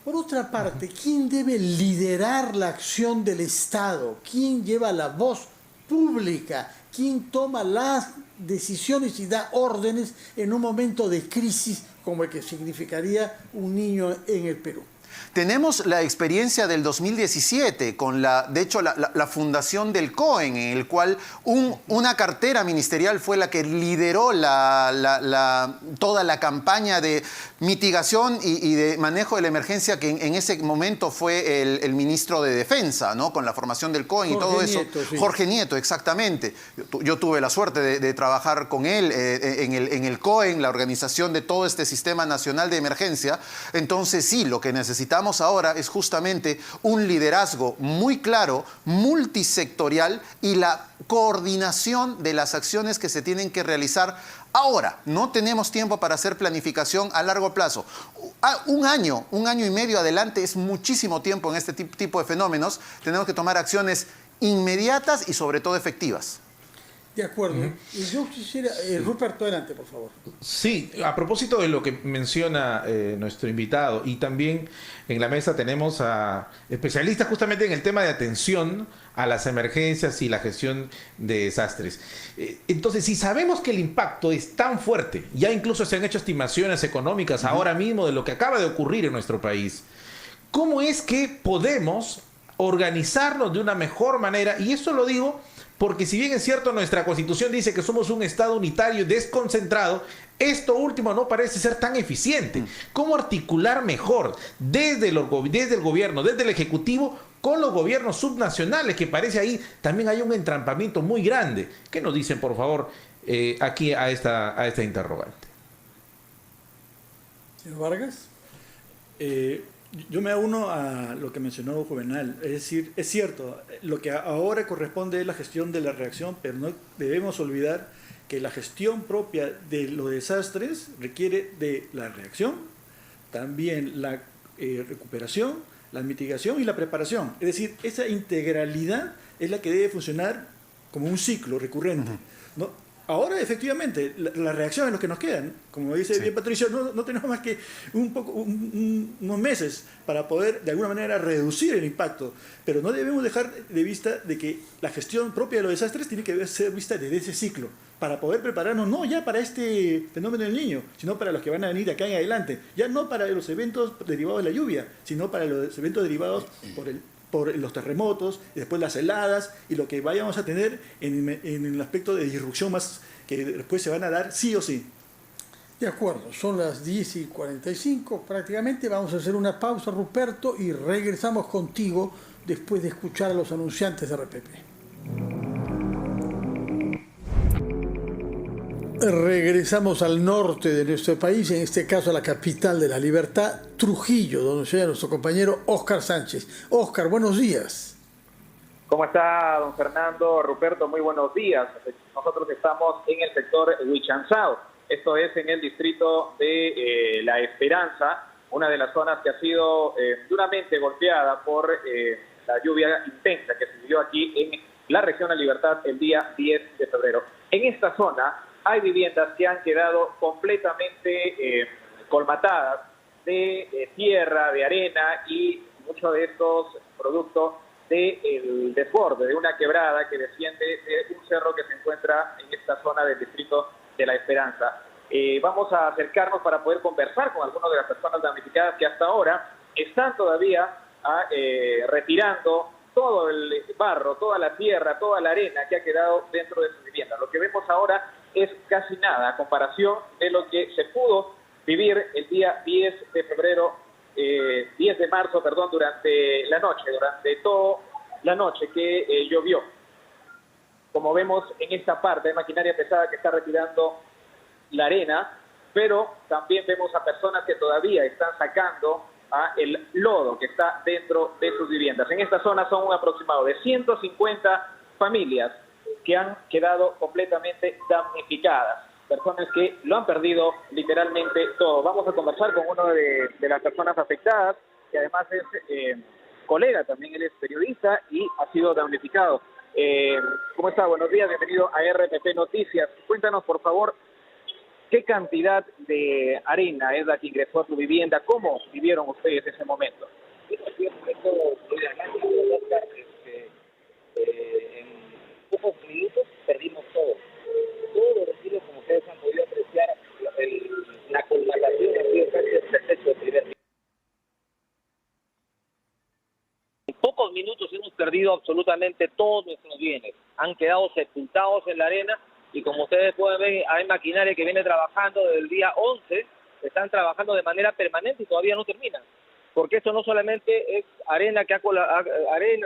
Por otra parte, ¿quién debe liderar la acción del Estado? ¿Quién lleva la voz pública? ¿Quién toma las decisiones y da órdenes en un momento de crisis como el que significaría un niño en el Perú? Tenemos la experiencia del 2017 con la fundación del COEN, en el cual una cartera ministerial fue la que lideró toda la campaña de mitigación y de manejo de la emergencia, que en ese momento fue el ministro de Defensa, ¿no? Con la formación del COEN y todo eso. Nieto, sí. Jorge Nieto, exactamente. Yo tuve la suerte de trabajar con él en el COEN, la organización de todo este sistema nacional de emergencia. Entonces sí, lo que necesitamos ahora es justamente un liderazgo muy claro, multisectorial y la coordinación de las acciones que se tienen que realizar ahora. No tenemos tiempo para hacer planificación a largo plazo. Un año y medio adelante es muchísimo tiempo en este tipo de fenómenos. Tenemos que tomar acciones inmediatas y sobre todo efectivas. De acuerdo. Y yo quisiera... Ruperto, adelante, por favor. Sí, a propósito de lo que menciona nuestro invitado, y también en la mesa tenemos a especialistas justamente en el tema de atención a las emergencias y la gestión de desastres. Entonces, si sabemos que el impacto es tan fuerte, ya incluso se han hecho estimaciones económicas ahora mismo de lo que acaba de ocurrir en nuestro país, ¿cómo es que podemos organizarnos de una mejor manera? Y esto lo digo porque, si bien es cierto, nuestra Constitución dice que somos un Estado unitario desconcentrado, esto último no parece ser tan eficiente. ¿Cómo articular mejor desde el gobierno, desde el Ejecutivo, con los gobiernos subnacionales, que parece ahí también hay un entrampamiento muy grande? ¿Qué nos dicen, por favor, aquí a esta interrogante? Señor Vargas. Yo me uno a lo que mencionó Juvenal, es decir, es cierto, lo que ahora corresponde es la gestión de la reacción, pero no debemos olvidar que la gestión propia de los desastres requiere de la reacción, también la recuperación, la mitigación y la preparación. Es decir, esa integralidad es la que debe funcionar como un ciclo recurrente, ¿no? Ahora, efectivamente, la reacción es lo que nos quedan. Como dice bien Patricio, no tenemos más que unos meses para poder, de alguna manera, reducir el impacto. Pero no debemos dejar de vista de que la gestión propia de los desastres tiene que ser vista desde ese ciclo, para poder prepararnos no ya para este fenómeno del Niño, sino para los que van a venir acá en adelante. Ya no para los eventos derivados de la lluvia, sino para los eventos derivados por los terremotos, y después las heladas, y lo que vayamos a tener en el aspecto de disrupción más que después se van a dar sí o sí. De acuerdo, son las 10:45 prácticamente. Vamos a hacer una pausa, Ruperto, y regresamos contigo después de escuchar a los anunciantes de RPP. Regresamos al norte de nuestro país, en este caso a la capital de la libertad, Trujillo, donde se halla nuestro compañero Óscar Sánchez. Óscar, buenos días. ¿Cómo está, don Fernando? Ruperto, muy buenos días. Nosotros estamos en el sector Huichanzao, esto es en el distrito de La Esperanza, una de las zonas que ha sido duramente golpeada por la lluvia intensa que se vivió aquí en la región de Libertad el día 10 de febrero. En esta zona hay viviendas que han quedado completamente colmatadas de tierra, de arena, y muchos de estos producto del desborde de una quebrada que desciende de un cerro que se encuentra en esta zona del distrito de La Esperanza. Vamos a acercarnos para poder conversar con algunas de las personas damnificadas que hasta ahora están todavía retirando todo el barro, toda la tierra, toda la arena que ha quedado dentro de su vivienda. Lo que vemos ahora es casi nada a comparación de lo que se pudo vivir el día 10 de febrero, 10 de marzo, perdón, durante la noche, durante toda la noche que llovió. Como vemos en esta parte, hay maquinaria pesada que está retirando la arena, pero también vemos a personas que todavía están sacando el lodo que está dentro de sus viviendas. En esta zona son un aproximado de 150 familias que han quedado completamente damnificadas, personas que lo han perdido literalmente todo. Vamos a conversar con uno de las personas afectadas, que además es colega, también él es periodista y ha sido damnificado. ¿Cómo está? Buenos días, bienvenido a RPP Noticias. Cuéntanos, por favor, ¿qué cantidad de arena es la que ingresó a su vivienda? ¿Cómo vivieron ustedes ese momento? En pocos minutos perdimos todo. Todos los residuos, como ustedes han podido apreciar, la colmatación ha sido casi el perfecto de primer nivel. En pocos minutos hemos perdido absolutamente todos nuestros bienes. Han quedado sepultados en la arena y, como ustedes pueden ver, hay maquinaria que viene trabajando desde el día 11, están trabajando de manera permanente y todavía no terminan. Porque esto no solamente es arena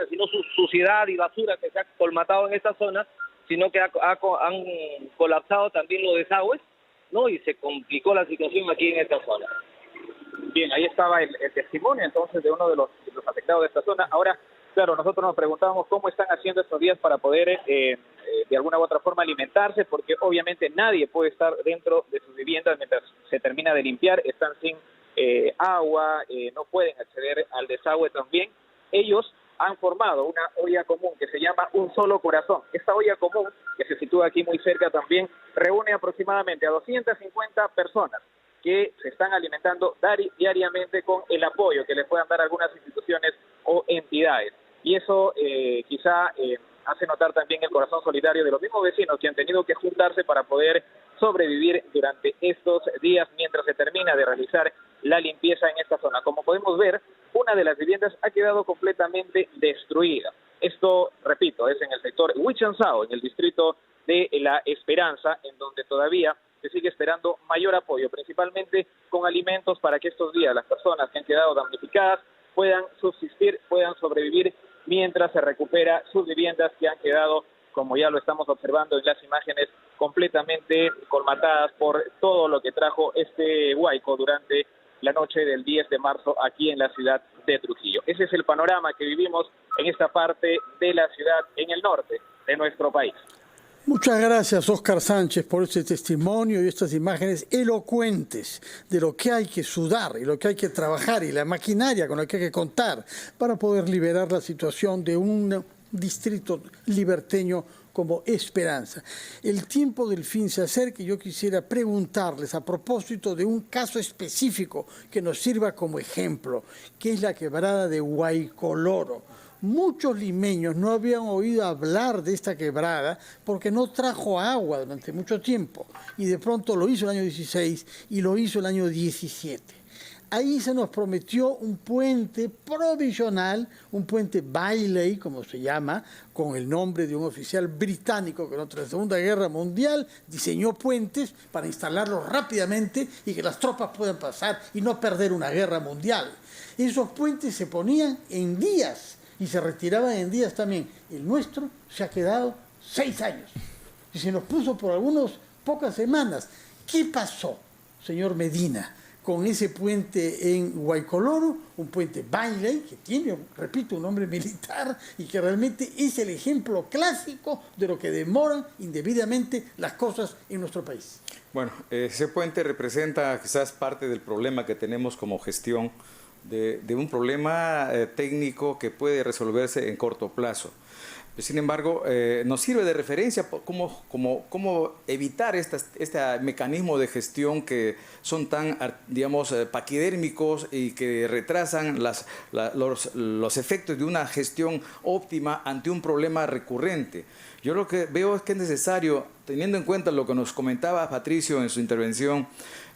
sino su suciedad y basura que se ha colmatado en esta zona, sino que han colapsado también los desagües, ¿no? Y se complicó la situación aquí en esta zona. Bien, ahí estaba el testimonio entonces de uno de los afectados de esta zona. Ahora, claro, nosotros nos preguntábamos cómo están haciendo estos días para poder de alguna u otra forma alimentarse, porque obviamente nadie puede estar dentro de sus viviendas mientras se termina de limpiar, están sin agua, no pueden acceder al desagüe también. Ellos han formado una olla común que se llama Un Solo Corazón. Esta olla común, que se sitúa aquí muy cerca también, reúne aproximadamente a 250 personas que se están alimentando diariamente con el apoyo que les puedan dar algunas instituciones o entidades. y eso quizá hace notar también el corazón solidario de los mismos vecinos que han tenido que juntarse para poder sobrevivir durante estos días mientras se termina de realizar la limpieza en esta zona. Como podemos ver, una de las viviendas ha quedado completamente destruida. Esto, repito, es en el sector Huichanzao, en el distrito de La Esperanza, en donde todavía se sigue esperando mayor apoyo, principalmente con alimentos para que estos días las personas que han quedado damnificadas puedan subsistir, puedan sobrevivir mientras se recupera sus viviendas que han quedado, como ya lo estamos observando en las imágenes, completamente colmatadas por todo lo que trajo este huaico durante la noche del 10 de marzo aquí en la ciudad de Trujillo. Ese es el panorama que vivimos en esta parte de la ciudad, en el norte de nuestro país. Muchas gracias, Óscar Sánchez, por este testimonio y estas imágenes elocuentes de lo que hay que sudar y lo que hay que trabajar y la maquinaria con la que hay que contar para poder liberar la situación de un distrito liberteño como Esperanza. El tiempo del fin se acerca y yo quisiera preguntarles a propósito de un caso específico que nos sirva como ejemplo, que es la quebrada de Huaycoloro. Muchos limeños no habían oído hablar de esta quebrada porque no trajo agua durante mucho tiempo y de pronto lo hizo el año 16 y lo hizo el año 17. Ahí se nos prometió un puente provisional, un puente Bailey, como se llama, con el nombre de un oficial británico que durante la Segunda Guerra Mundial diseñó puentes para instalarlos rápidamente y que las tropas puedan pasar y no perder una guerra mundial. Esos puentes se ponían en días y se retiraban en días también. El nuestro se ha quedado 6 años y se nos puso por algunas pocas semanas. ¿Qué pasó, señor Medina, con ese puente en Huaycoloro, un puente Bailey, que tiene, repito, un nombre militar y que realmente es el ejemplo clásico de lo que demoran indebidamente las cosas en nuestro país? Bueno, ese puente representa quizás parte del problema que tenemos como gestión, de un problema técnico que puede resolverse en corto plazo. Sin embargo, nos sirve de referencia cómo evitar este mecanismo de gestión que son tan, digamos, paquidérmicos y que retrasan los efectos de una gestión óptima ante un problema recurrente. Yo lo que veo es que es necesario, teniendo en cuenta lo que nos comentaba Patricio en su intervención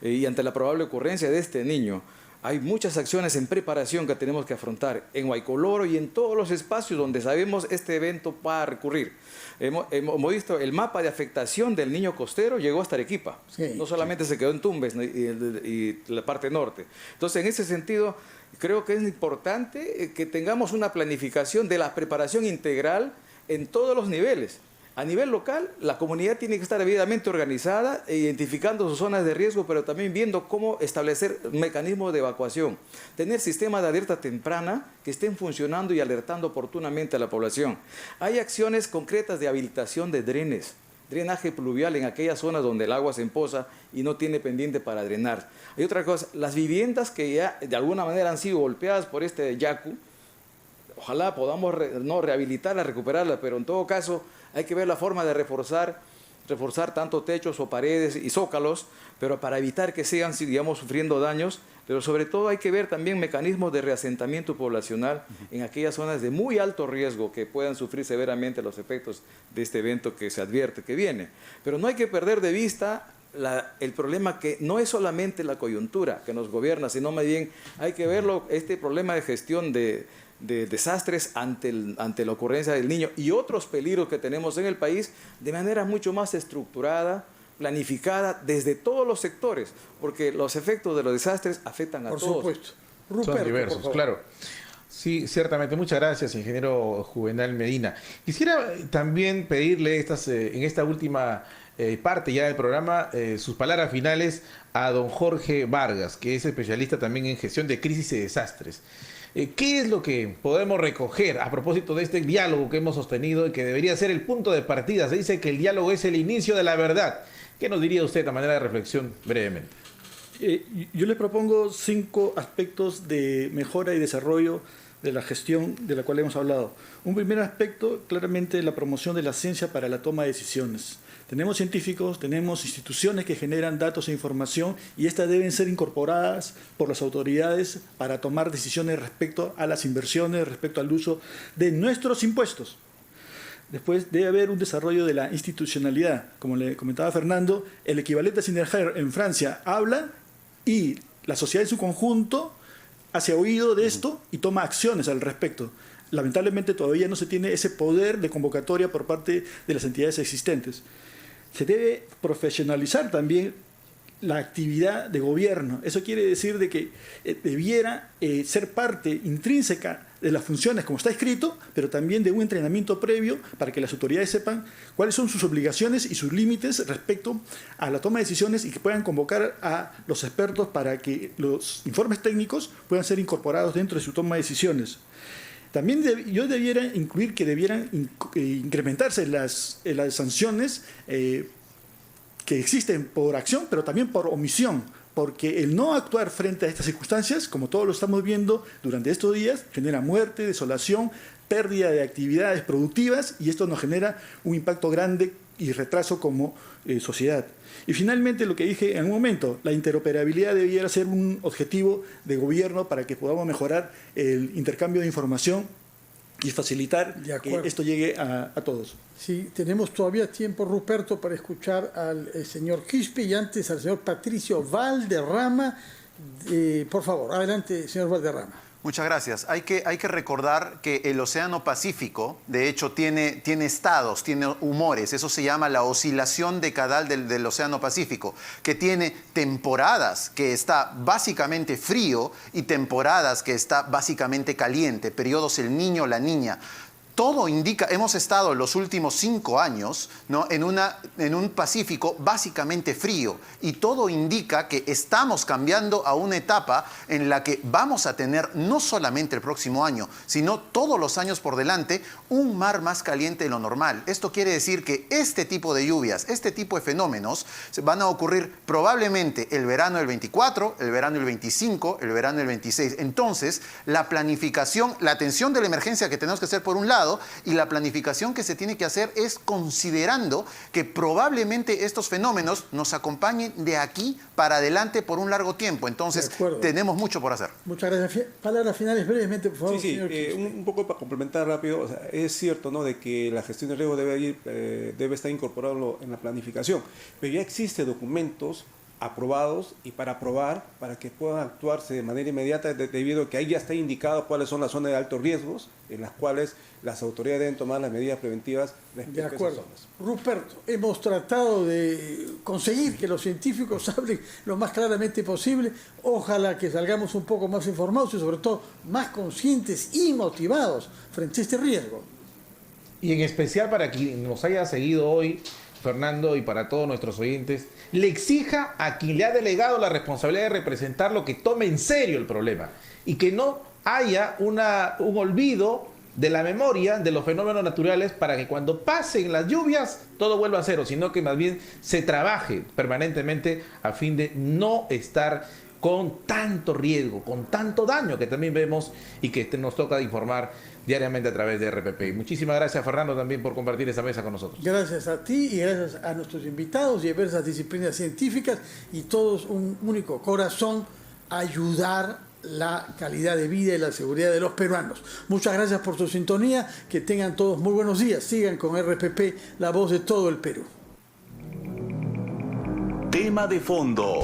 y ante la probable ocurrencia de este niño, hay muchas acciones en preparación que tenemos que afrontar en Huaycoloro y en todos los espacios donde sabemos este evento va a recurrir. Hemos visto el mapa de afectación del niño costero, llegó hasta Arequipa. Sí, no solamente se quedó en Tumbes y la parte norte. Entonces, en ese sentido, creo que es importante que tengamos una planificación de la preparación integral en todos los niveles. A nivel local, la comunidad tiene que estar debidamente organizada, identificando sus zonas de riesgo, pero también viendo cómo establecer mecanismos de evacuación. Tener sistemas de alerta temprana que estén funcionando y alertando oportunamente a la población. Hay acciones concretas de habilitación de drenaje pluvial en aquellas zonas donde el agua se empoza y no tiene pendiente para drenar. Hay otra cosa, las viviendas que ya de alguna manera han sido golpeadas por este yacu, ojalá podamos rehabilitarla, recuperarla, pero en todo caso hay que ver la forma de reforzar tanto techos o paredes y zócalos, pero para evitar que sigan, digamos, sufriendo daños, pero sobre todo hay que ver también mecanismos de reasentamiento poblacional en aquellas zonas de muy alto riesgo que puedan sufrir severamente los efectos de este evento que se advierte que viene. Pero no hay que perder de vista el problema que no es solamente la coyuntura que nos gobierna, sino más bien hay que verlo, este problema de gestión de desastres ante la ocurrencia del niño y otros peligros que tenemos en el país de manera mucho más estructurada, planificada desde todos los sectores, porque los efectos de los desastres afectan a todos. Por supuesto. Ruperto, son diversos, claro. Sí, ciertamente. Muchas gracias, ingeniero Juvenal Medina. Quisiera también pedirle en esta última parte ya del programa sus palabras finales a don Jorge Vargas, que es especialista también en gestión de crisis y desastres. ¿Qué es lo que podemos recoger a propósito de este diálogo que hemos sostenido y que debería ser el punto de partida? Se dice que el diálogo es el inicio de la verdad. ¿Qué nos diría usted a manera de reflexión brevemente? Yo le propongo 5 aspectos de mejora y desarrollo de la gestión de la cual hemos hablado. Un primer aspecto, claramente, la promoción de la ciencia para la toma de decisiones. Tenemos científicos, tenemos instituciones que generan datos e información y estas deben ser incorporadas por las autoridades para tomar decisiones respecto a las inversiones, respecto al uso de nuestros impuestos. Después debe haber un desarrollo de la institucionalidad. Como le comentaba Fernando, el equivalente a Synerger en Francia habla y la sociedad en su conjunto hace oído de esto y toma acciones al respecto. Lamentablemente todavía no se tiene ese poder de convocatoria por parte de las entidades existentes. Se debe profesionalizar también la actividad de gobierno. Eso quiere decir de que debiera ser parte intrínseca de las funciones, como está escrito, pero también de un entrenamiento previo para que las autoridades sepan cuáles son sus obligaciones y sus límites respecto a la toma de decisiones y que puedan convocar a los expertos para que los informes técnicos puedan ser incorporados dentro de su toma de decisiones. También yo debiera incluir que debieran incrementarse las sanciones que existen por acción, pero también por omisión, porque el no actuar frente a estas circunstancias, como todos lo estamos viendo durante estos días, genera muerte, desolación, pérdida de actividades productivas y esto nos genera un impacto grande y retraso como sociedad. Y finalmente, lo que dije en un momento, la interoperabilidad debiera ser un objetivo de gobierno para que podamos mejorar el intercambio de información y facilitar que esto llegue a todos. Sí, tenemos todavía tiempo, Ruperto, para escuchar al señor Quispe y antes al señor Patricio Valderrama. Por favor, adelante, señor Valderrama. Muchas gracias. Hay que recordar que el Océano Pacífico, de hecho, tiene estados, tiene humores. Eso se llama la oscilación decadal del Océano Pacífico, que tiene temporadas que está básicamente frío y temporadas que está básicamente caliente, periodos el Niño, la Niña. Todo indica, hemos estado los últimos 5 años, ¿no?, en un Pacífico básicamente frío y todo indica que estamos cambiando a una etapa en la que vamos a tener no solamente el próximo año, sino todos los años por delante un mar más caliente de lo normal. Esto quiere decir que este tipo de lluvias, este tipo de fenómenos van a ocurrir probablemente el verano del 24, el verano del 25, el verano del 26. Entonces, la planificación, la atención de la emergencia que tenemos que hacer por un lado, y la planificación que se tiene que hacer es considerando que probablemente estos fenómenos nos acompañen de aquí para adelante por un largo tiempo. Entonces, tenemos mucho por hacer. Muchas gracias. Palabras finales brevemente, por favor. Sí, un poco para complementar rápido. O sea, es cierto, ¿no?, de que la gestión de riesgo debe estar incorporado en la planificación, pero ya existen documentos aprobados y para aprobar, para que puedan actuarse de manera inmediata, debido a que ahí ya está indicado cuáles son las zonas de altos riesgos en las cuales las autoridades deben tomar las medidas preventivas respecto a esas zonas. Ruperto, hemos tratado de conseguir que los científicos hablen lo más claramente posible. Ojalá que salgamos un poco más informados y sobre todo más conscientes y motivados frente a este riesgo. Y en especial para quien nos haya seguido hoy, Fernando, y para todos nuestros oyentes, le exija a quien le ha delegado la responsabilidad de representarlo que tome en serio el problema y que no haya un olvido de la memoria de los fenómenos naturales para que cuando pasen las lluvias todo vuelva a cero, sino que más bien se trabaje permanentemente a fin de no estar con tanto riesgo, con tanto daño que también vemos y que nos toca informar diariamente a través de RPP. Muchísimas gracias, Fernando, también por compartir esta mesa con nosotros. Gracias a ti y gracias a nuestros invitados y a diversas disciplinas científicas y todos un único corazón, ayudar la calidad de vida y la seguridad de los peruanos. Muchas gracias por su sintonía, que tengan todos muy buenos días, sigan con RPP, la voz de todo el Perú. Tema de fondo.